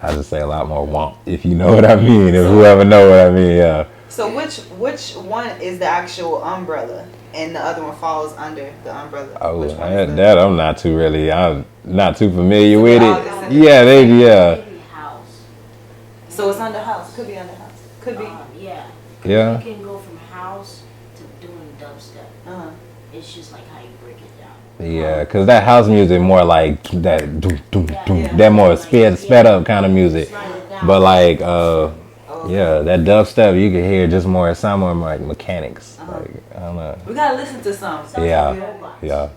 I just say a lot more womp, if you know what I mean. If whoever know what I mean, yeah. So which one is the actual umbrella, and the other one falls under the umbrella? Oh, Which one is that I'm not too familiar with all it. listen Yeah, Maybe house. So it's under house. Could be under house. Could be. Yeah. Yeah. You can go from house to doing dubstep. It's just like how you break it down. Yeah, because that house music more like that, doom, doom, doom, that more sped up kind of music. But like, yeah, that dubstep you can hear just more. It sound more like mechanics. Like I don't know. We gotta listen to some. Yeah. Robots. Yeah.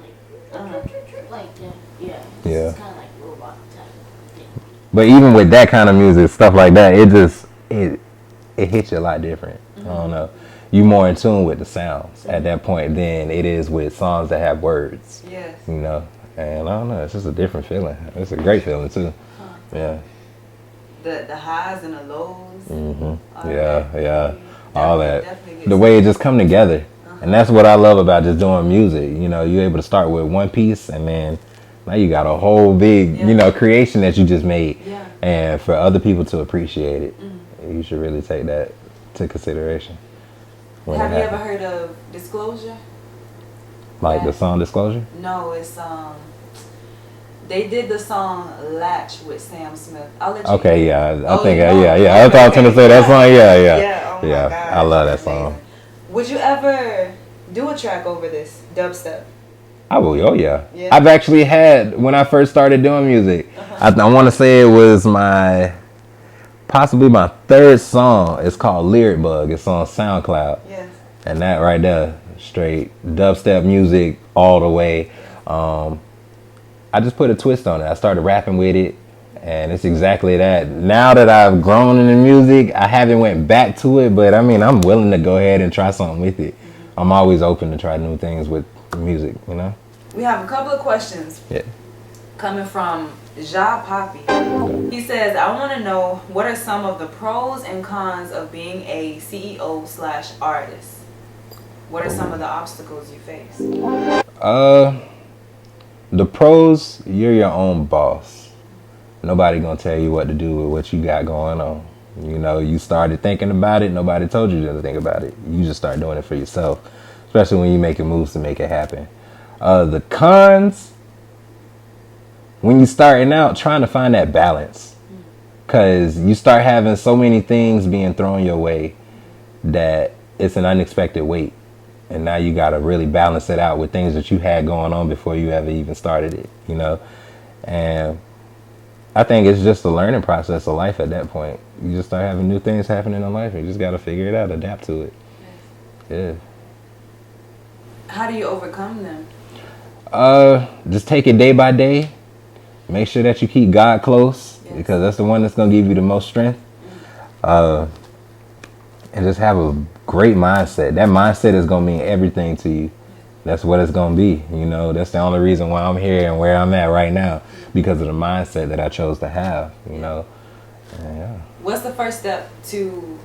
Like that. Yeah. Yeah. It's kind of like robot type thing. But even with that kind of music, stuff like that, it hits you a lot different. I don't know. You more in tune with the sounds at that point than it is with songs that have words. Yes. You know, and I don't know. It's just a different feeling. It's a great feeling too. Yeah. The highs and the lows. Yeah. All that. Definitely The way it just come together. And that's what I love about just doing music. You know, you're able to start with one piece and then now you got a whole big, creation that you just made. Yeah. And for other people to appreciate it, you should really take that to consideration. Have you ever heard of Disclosure? Like the song Disclosure? No, it's they did the song Latch with Sam Smith. I'll let you Okay, hear it. yeah. I think, you know? I thought I was going to say that song. Yeah, oh my God, I love that it's song. amazing. Would you ever do a track over this dubstep? I will. Oh, yeah. Yeah. I've actually had, when I first started doing music, I want to say it was possibly my third song. It's called Lyric Bug. It's on SoundCloud. Yes. And that right there, straight dubstep music all the way. I just put a twist on it. I started rapping with it, and it's exactly that. Now that I've grown in the music, I haven't went back to it, but I mean, I'm willing to go ahead and try something with it. I'm always open to try new things with music, you know? We have a couple of questions. Yeah. Coming from Ja Poppy. He says, I want to know what are some of the pros and cons of being a CEO/artist? What are some of the obstacles you face? The pros, you're your own boss. Nobody gonna tell you what to do with what you got going on. You know, you started thinking about it, nobody told you to think about it. You just start doing it for yourself, especially when you're making moves to make it happen. The cons, when you're starting out, trying to find that balance. Because you start having so many things being thrown your way that it's an unexpected weight. And now you got to really balance it out with things that you had going on before you ever even started it, you know? And I think it's just a learning process of life at that point. You just start having new things happening in life and you just got to figure it out, adapt to it. Yeah. How do you overcome them? Just take it day by day. Make sure that you keep God close because that's the one that's going to give you the most strength. And just have a great mindset. That mindset is going to mean everything to you. That's what it's going to be. You know, that's the only reason why I'm here and where I'm at right now because of the mindset that I chose to have, you know. Yeah. What's the first step to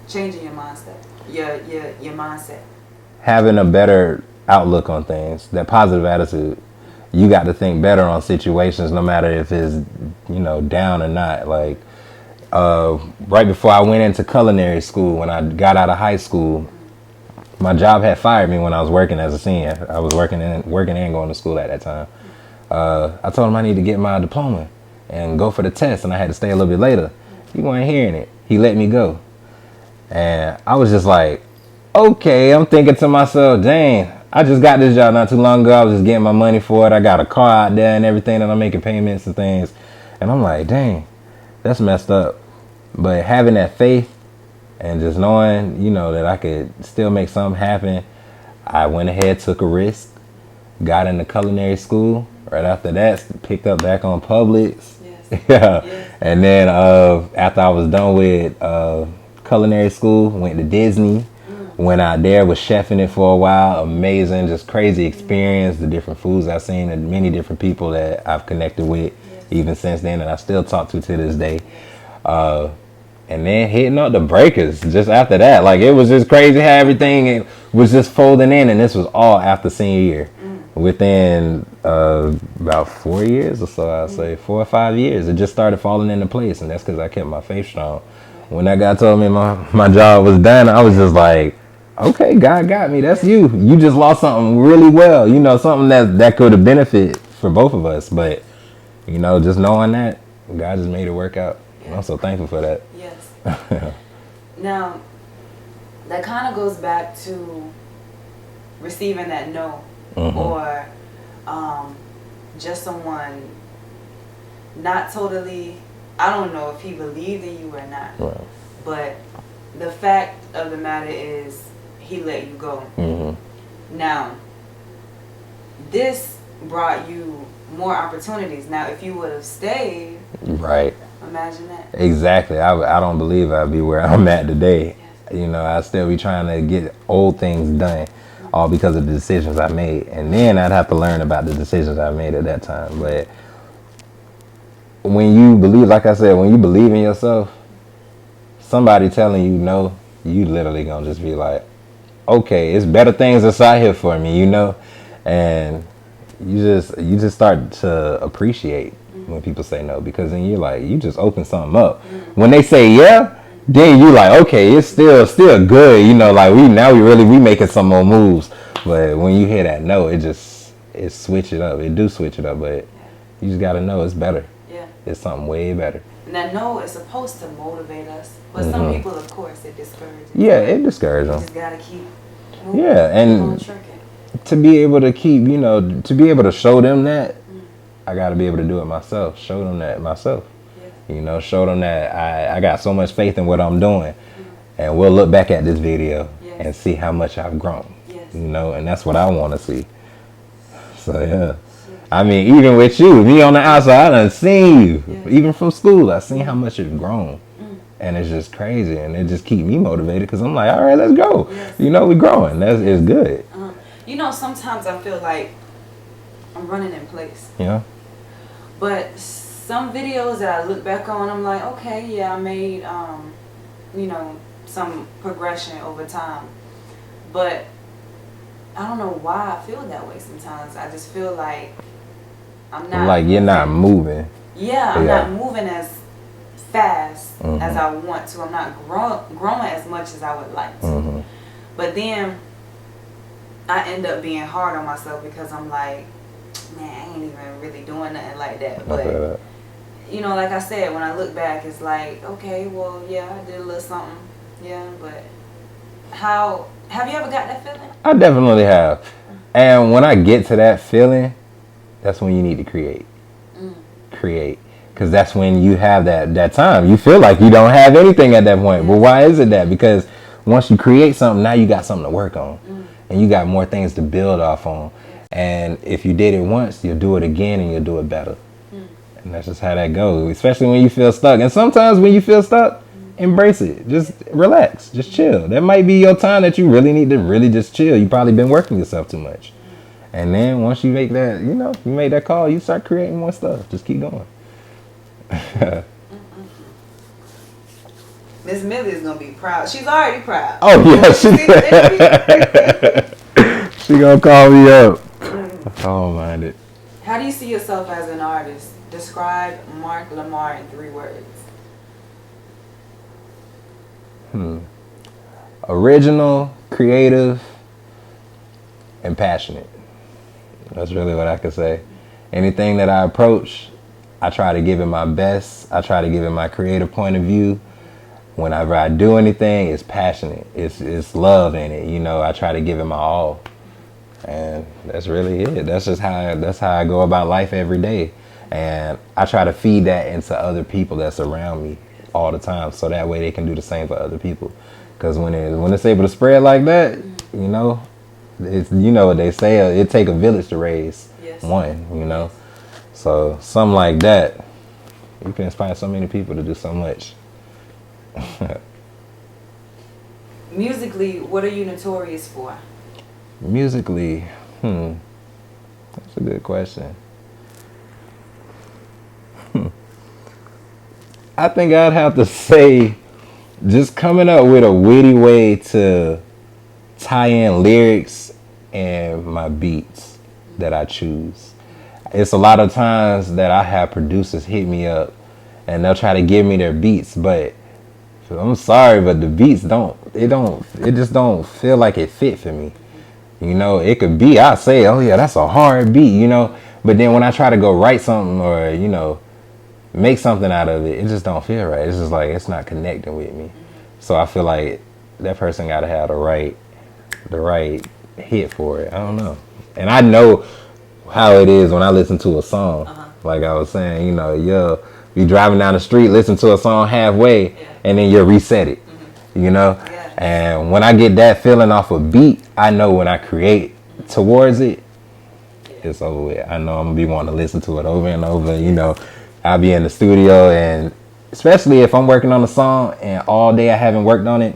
changing your mindset? Your mindset. Having a better outlook on things, that positive attitude. You got to think better on situations no matter if it's, you know, down or not. Like, right before I went into culinary school, when I got out of high school, my job had fired me when I was working as a senior. I was working and going to school at that time. I told him I need to get my diploma and go for the test, and I had to stay a little bit later. He wasn't hearing it. He let me go. And I was just like, okay, I'm thinking to myself, dang, I just got this job not too long ago. I was just getting my money for it. I got a car out there and everything, and I'm making payments and things. And I'm like, dang, that's messed up. But having that faith and just knowing, you know, that I could still make something happen, I went ahead, took a risk, got into culinary school. Right after that, picked up back on Publix. Yes. Yeah. Yes. And then after I was done with culinary school, went to Disney. Went out there, was chefing it for a while. Amazing, just crazy experience. The different foods I've seen and many different people that I've connected with even since then, and I still talk to this day. and then hitting up the breakers just after that. Like, it was just crazy how everything was just folding in, and this was all after senior year. Within about 4 years or so, I'd say 4 or 5 years, it just started falling into place, and that's because I kept my faith strong. When that guy told me my job was done, I was just like, okay, God got me. That's you. You just lost something really well, you know, something that could have benefited for both of us. But, you know, just knowing that, God just made it work out. I'm so thankful for that. Yes. Now, that kind of goes back to receiving that no, or just someone not totally, I don't know if he believed in you or not, Right. but the fact of the matter is he let you go. Now, this brought you more opportunities. Now, if you would have stayed, Right. imagine that. Exactly. I don't believe I'd be where I'm at today. You know, I'd still be trying to get old things done, all because of the decisions I made. And then I'd have to learn about the decisions I made at that time. But when you believe, like I said, when you believe in yourself, somebody telling you no, you literally gonna just be like, okay, it's better things that's out here for me, you know? And you just start to appreciate when people say no, because then you're like, you just open something up. When they say yeah, then you like, okay, it's still good, you know, like we making some more moves. But when you hear that no, it switch it up. It do switch it up, but you just gotta know it's better. Yeah. It's something way better. And that no is supposed to motivate us, but some people, of course, it discourages. Yeah, it discourages them. You just gotta keep moving. Yeah, and keep on trucking. to be able to keep, you know, to be able to show them that, I got to be able to do it myself. Show them that myself. Yeah. You know, show them that I got so much faith in what I'm doing. And we'll look back at this video and see how much I've grown. Yes. You know, and that's what I want to see. So, yeah. I mean, even with you, me on the outside, I done seen you. Yes. Even from school, I seen how much you've grown. And it's just crazy. And it just keep me motivated because I'm like, all right, let's go. Yes. You know, we're growing. It's good. You know, sometimes I feel like I'm running in place. You know? But some videos that I look back on, I'm like, okay, yeah, I made, you know, some progression over time. But I don't know why I feel that way sometimes. I just feel like I'm not. Like you're not moving. Yeah, I'm not moving as fast as I want to. I'm not growing as much as I would like to. But then I end up being hard on myself because I'm like, man, I ain't even really doing nothing like that. But you know, like I said, when I look back, it's like, okay, well, yeah, I did a little something. Yeah, but have you ever got that feeling? I definitely have. And when I get to that feeling, that's when you need to create. Create. Because that's when you have that time. You feel like you don't have anything at that point. But why is it that? Because once you create something, now you got something to work on. And you got more things to build off on. And if you did it once, you'll do it again and you'll do it better. And that's just how that goes, especially when you feel stuck. And sometimes when you feel stuck, embrace it. Just relax. Just chill. That might be your time that you really need to really just chill. You've probably been working yourself too much. And then once you make that, you know, you make that call, you start creating more stuff. Just keep going. Miss Millie is gonna be proud. She's already proud. Oh yeah, she gonna call me up. I don't mind it. How do you see yourself as an artist? Describe Marc Lamar in 3 words. Original, creative, and passionate. That's really what I could say. Anything that I approach, I try to give it my best. I try to give it my creative point of view. Whenever I do anything, it's passionate. It's love in it. You know, I try to give it my all. And that's really it. That's just how I go about life every day. And I try to feed that into other people that's around me all the time, so that way they can do the same for other people. Because when it's able to spread like that, you know, it's, you know what they say, it take a village to raise one, you know. So something like that, you can inspire so many people to do so much. Musically, what are you notorious for? Musically, that's a good question. I think I'd have to say just coming up with a witty way to tie in lyrics and my beats that I choose. It's a lot of times that I have producers hit me up and they'll try to give me their beats, but I'm sorry, but the beats it just don't feel like it fit for me. You know, it could be, I say, oh yeah, that's a hard beat, you know, but then when I try to go write something or, you know, make something out of it, it just don't feel right. It's just like, it's not connecting with me. So I feel like that person got to have the right hit for it. I don't know. And I know how it is when I listen to a song. Like I was saying, you know, you'll be driving down the street, listen to a song halfway, and then you'll reset it, you know? And when I get that feeling off a beat, I know when I create towards it, it's over with. I know I'm going to be wanting to listen to it over and over, you know. I'll be in the studio, and especially if I'm working on a song and all day I haven't worked on it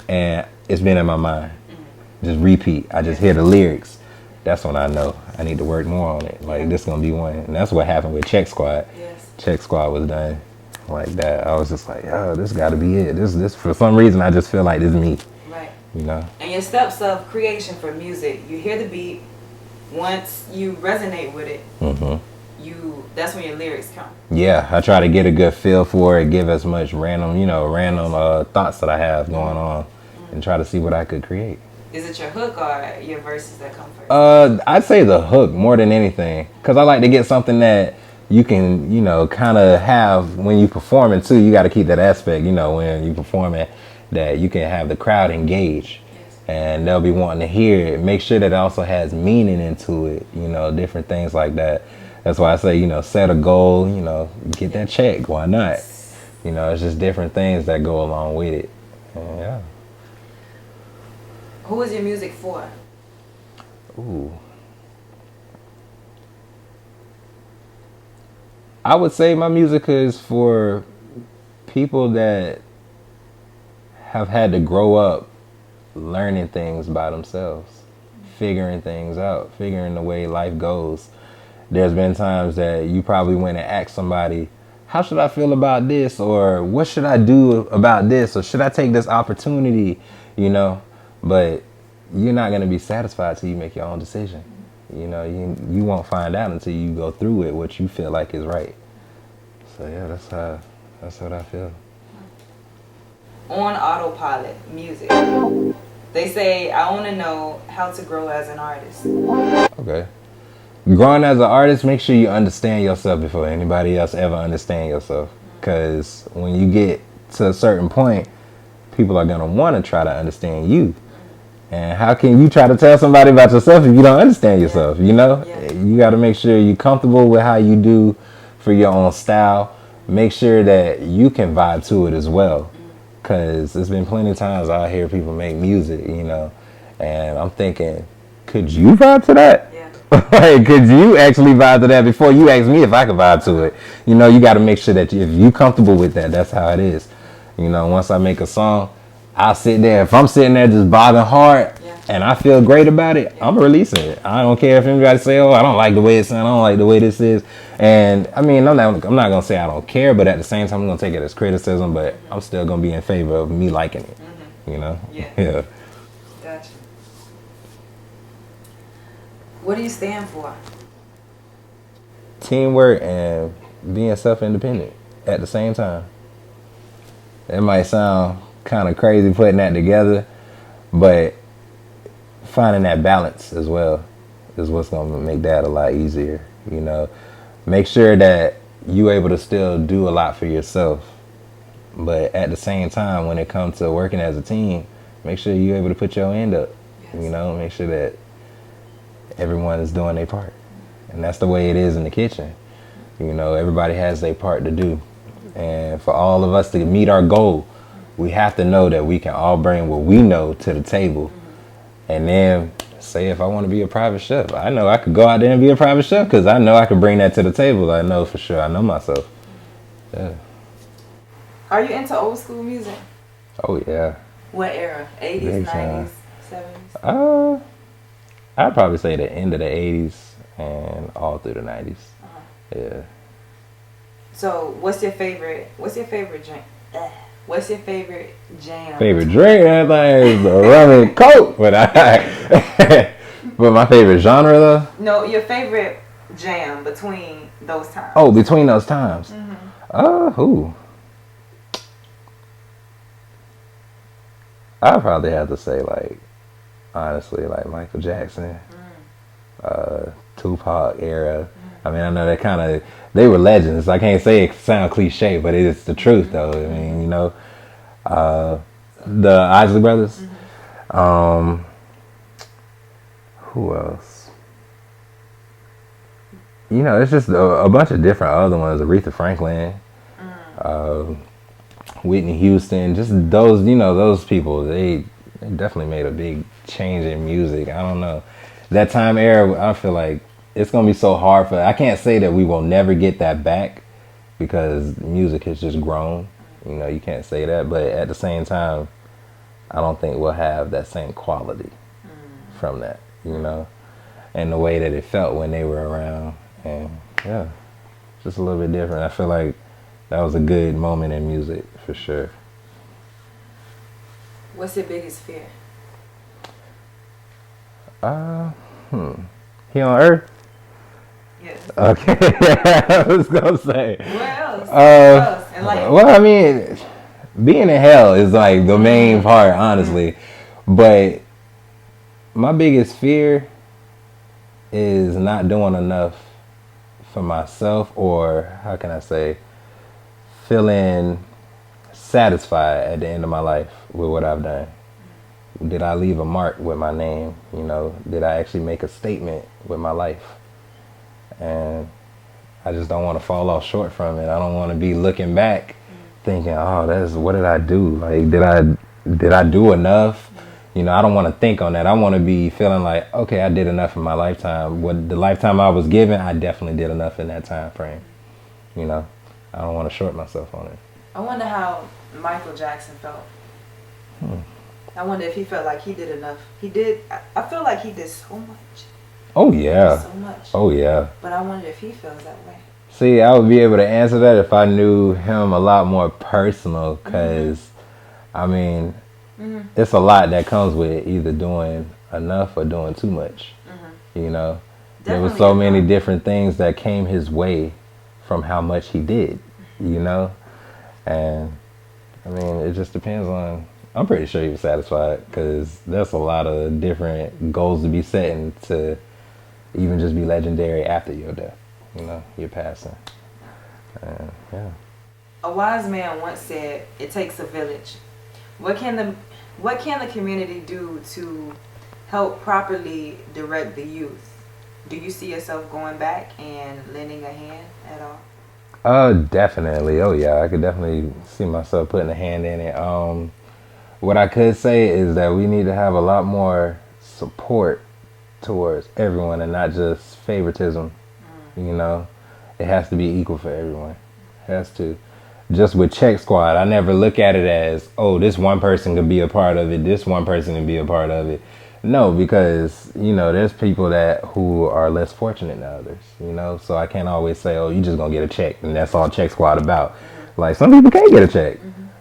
and it's been in my mind, just repeat. I just hear the lyrics. That's when I know I need to work more on it. Like, this is going to be one. And that's what happened with Check Squad. Check Squad was done like that. I was just like, oh, this got to be it. This for some reason, I just feel like this is me. Right. You know? And your steps of creation for music, you hear the beat. Once you resonate with it, that's when your lyrics come. Yeah, I try to get a good feel for it, give as much random thoughts that I have going on, and try to see what I could create. Is it your hook or your verses that come first? I'd say the hook more than anything, because I like to get something that you can, you know, kind of have when you performing too. You got to keep that aspect, you know, when you performing, that you can have the crowd engage. And they'll be wanting to hear it. Make sure that it also has meaning into it, you know, different things like that. That's why I say, you know, set a goal, you know, get that check. Why not? You know, it's just different things that go along with it. And yeah. Who is your music for? Ooh. I would say my music is for people that have had to grow up learning things by themselves, figuring things out, figuring the way life goes. There's been times that you probably went and asked somebody, how should I feel about this? Or what should I do about this? Or should I take this opportunity? You know, but you're not going to be satisfied till you make your own decision. You know, you won't find out until you go through it what you feel like is right. So yeah, that's what I feel. On autopilot, music. They say, I want to know how to grow as an artist. Okay. Growing as an artist, make sure you understand yourself before anybody else ever understand yourself. Because when you get to a certain point, people are going to want to try to understand you. And how can you try to tell somebody about yourself if you don't understand yourself, you know? You got to make sure you're comfortable with how you do for your own style. Make sure that you can vibe to it as well. Because there's been plenty of times I hear people make music, you know, and I'm thinking, could you vibe to that? Like, could you actually vibe to that before you ask me if I could vibe to it? You know, you got to make sure that if you're comfortable with that, that's how it is. You know, once I make a song, I'll sit there. If I'm sitting there just bobbing hard and I feel great about it, I'm releasing it. I don't care if anybody say, oh, I don't like the way it sounds. I don't like the way this is. And I mean, I'm not going to say I don't care, but at the same time, I'm going to take it as criticism, but I'm still going to be in favor of me liking it, you know? Yeah. Gotcha. What do you stand for? Teamwork and being self-independent at the same time. It might sound kind of crazy putting that together, but finding that balance as well is what's going to make that a lot easier, you know. Make sure that you're able to still do a lot for yourself, but at the same time, when it comes to working as a team, make sure you're able to put your end up, you know, make sure that everyone is doing their part. And that's the way it is in the kitchen. You know, everybody has their part to do. And for all of us to meet our goal, we have to know that we can all bring what we know to the table. And then say if I want to be a private chef, I know I could go out there and be a private chef because I know I could bring that to the table. I know for sure. I know myself. Yeah. Are you into old school music? Oh, yeah. What era? 80s, 90s, 70s? I'd probably say the end of the 80s and all through the 90s. Yeah. So what's your favorite drink? What's your favorite jam? Favorite drink? That thing is the rum and coke. But my favorite genre though? No, your favorite jam between those times. Oh, between those times. Who? I'd probably have to say like, honestly, like Michael Jackson, Tupac era. I mean, I know that kind of, they were legends. I can't say it sound cliche, but it is the truth though. I mean, you know, the Isley Brothers. Who else? You know, it's just a bunch of different other ones. Aretha Franklin, Whitney Houston, just those, you know, those people, they definitely made a big change in music. I don't know. That time era, I feel like it's going to be so hard for, I can't say that we will never get that back because music has just grown. You know, you can't say that. But at the same time, I don't think we'll have that same quality from that, you know, and the way that it felt when they were around. And yeah, just a little bit different. I feel like that was a good moment in music for sure. What's your biggest fear? Here on Earth? Yes. Okay. I was gonna say. Where else? Where else? And like, Well, I mean, being in hell is like the main part, honestly. But my biggest fear is not doing enough for myself, or how can I say, feeling satisfied at the end of my life with what I've done. Did I leave a mark with my name? You know, did I actually make a statement with my life? And I just don't want to fall off short from it. I don't want to be looking back thinking, oh, what did I do? Like, did I do enough? You know, I don't want to think on that. I want to be feeling like, okay, I did enough in my lifetime. What the lifetime I was given, I definitely did enough in that time frame. You know, I don't want to short myself on it. I wonder how Michael Jackson felt. I wonder if he felt like he did enough. He did. I feel like he did so much. Oh, yeah. So much. Oh, yeah. But I wonder if he feels that way. See, I would be able to answer that if I knew him a lot more personal, because, I mean, it's a lot that comes with either doing enough or doing too much. You know, there were so many different things that came his way from how much he did, you know, and I mean, it just depends on, I'm pretty sure he was satisfied, because there's a lot of different goals to be setting to even just be legendary after your death, you know, your passing. And yeah. A wise man once said, "It takes a village." What can the community do to help properly direct the youth? Do you see yourself going back and lending a hand at all? Definitely. Oh yeah, I could definitely see myself putting a hand in it. What I could say is that we need to have a lot more support towards everyone and not just favoritism. You know, it has to be equal for everyone. It has to. Just with Check Squad, I never look at it as, oh, this one person could be a part of it, this one person can be a part of it. No, because, you know, there's people who are less fortunate than others, you know, so I can't always say, oh, you just gonna get a check and that's all Check Squad about. Like, some people can't get a check,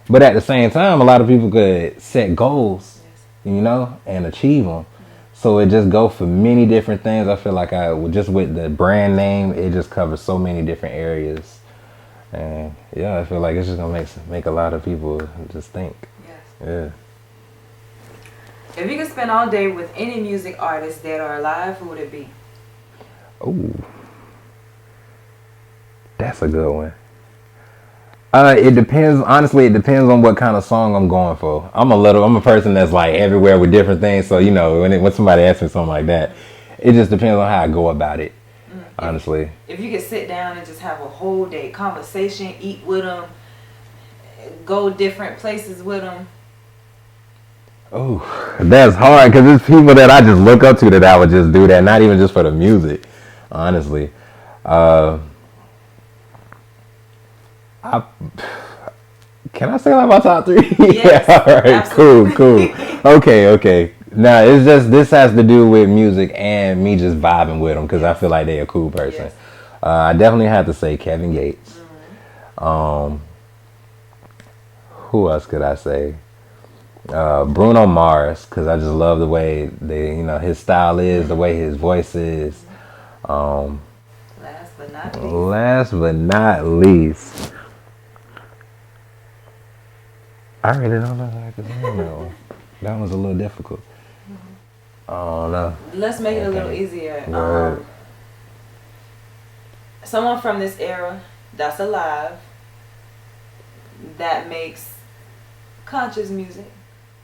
but at the same time, a lot of people could set goals, you know, and achieve them. So it just goes for many different things. I feel like just with the brand name, it just covers so many different areas. And yeah, I feel like it's just gonna make a lot of people just think. Yes. Yeah. If you could spend all day with any music artist dead or alive, who would it be? Oh, that's a good one. It depends. Honestly, it depends on what kind of song I'm going for. I'm a person that's like everywhere with different things. So, you know, when somebody asks me something like that, it just depends on how I go about it. Honestly. If you could sit down and just have a whole day conversation, eat with them, go different places with them. Oh, that's hard, because there's people that I just look up to that I would just do that, not even just for the music, honestly. Can I say like my top three? Yes, yeah, all right, absolutely. cool. Okay. Now, it's just, this has to do with music and me just vibing with them, because I feel like they're a cool person. Yes. I definitely have to say Kevin Gates. Who else could I say? Bruno Mars, because I just love the way his style is, the way his voice is. Last but not least, I really don't know how I could say that one. That one's a little difficult. I don't know. Let's make it a little easier. Right. Someone from this era that's alive that makes conscious music.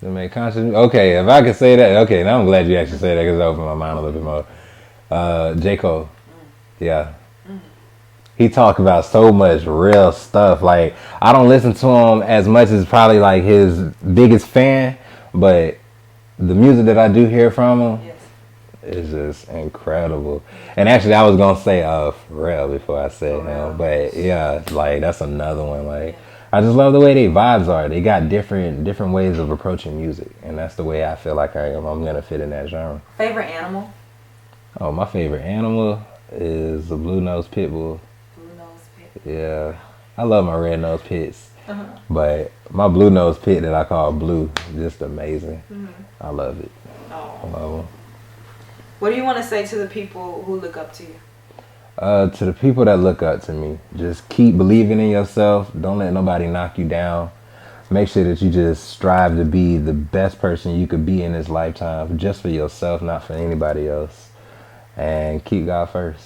To make conscious. Okay, if I could say that. Okay, now I'm glad you actually said that because it opened my mind a little bit more. J. Cole. Yeah. He talked about so much real stuff. Like, I don't listen to him as much as probably like his biggest fan, but the music that I do hear from him is just incredible. And actually, I was gonna say Pharrell before I said him, but yeah, like that's another one. Like, I just love the way their vibes are. They got different ways of approaching music, and that's the way I feel like I'm gonna fit in that genre. Favorite animal? Oh, my favorite animal is a blue-nosed pit bull. Blue-nosed pit. Yeah, I love my red-nosed pits, but my blue-nosed pit that I call Blue, just amazing. I love it. I love them. What do you want to say to the people who look up to you? To the people that look up to me, just keep believing in yourself. Don't let nobody knock you down. Make sure that you just strive to be the best person you could be in this lifetime, just for yourself, not for anybody else. And keep God first.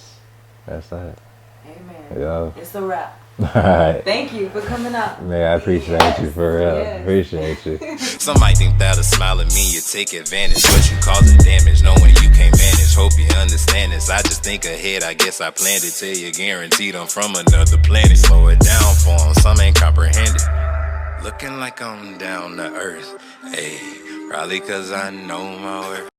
That's that. Amen. Yeah. It's a wrap. All right. Thank you for coming out. Man, I appreciate you for real. Appreciate you. Some might think that a smile at me, you take advantage, but you causing damage, knowing you can't manage. Hope you understand this. I just think ahead, I guess I planned it till you're guaranteed I'm from another planet. Slow it down for them, some ain't comprehended. Looking like I'm down to earth, hey, probably cause I know my worth.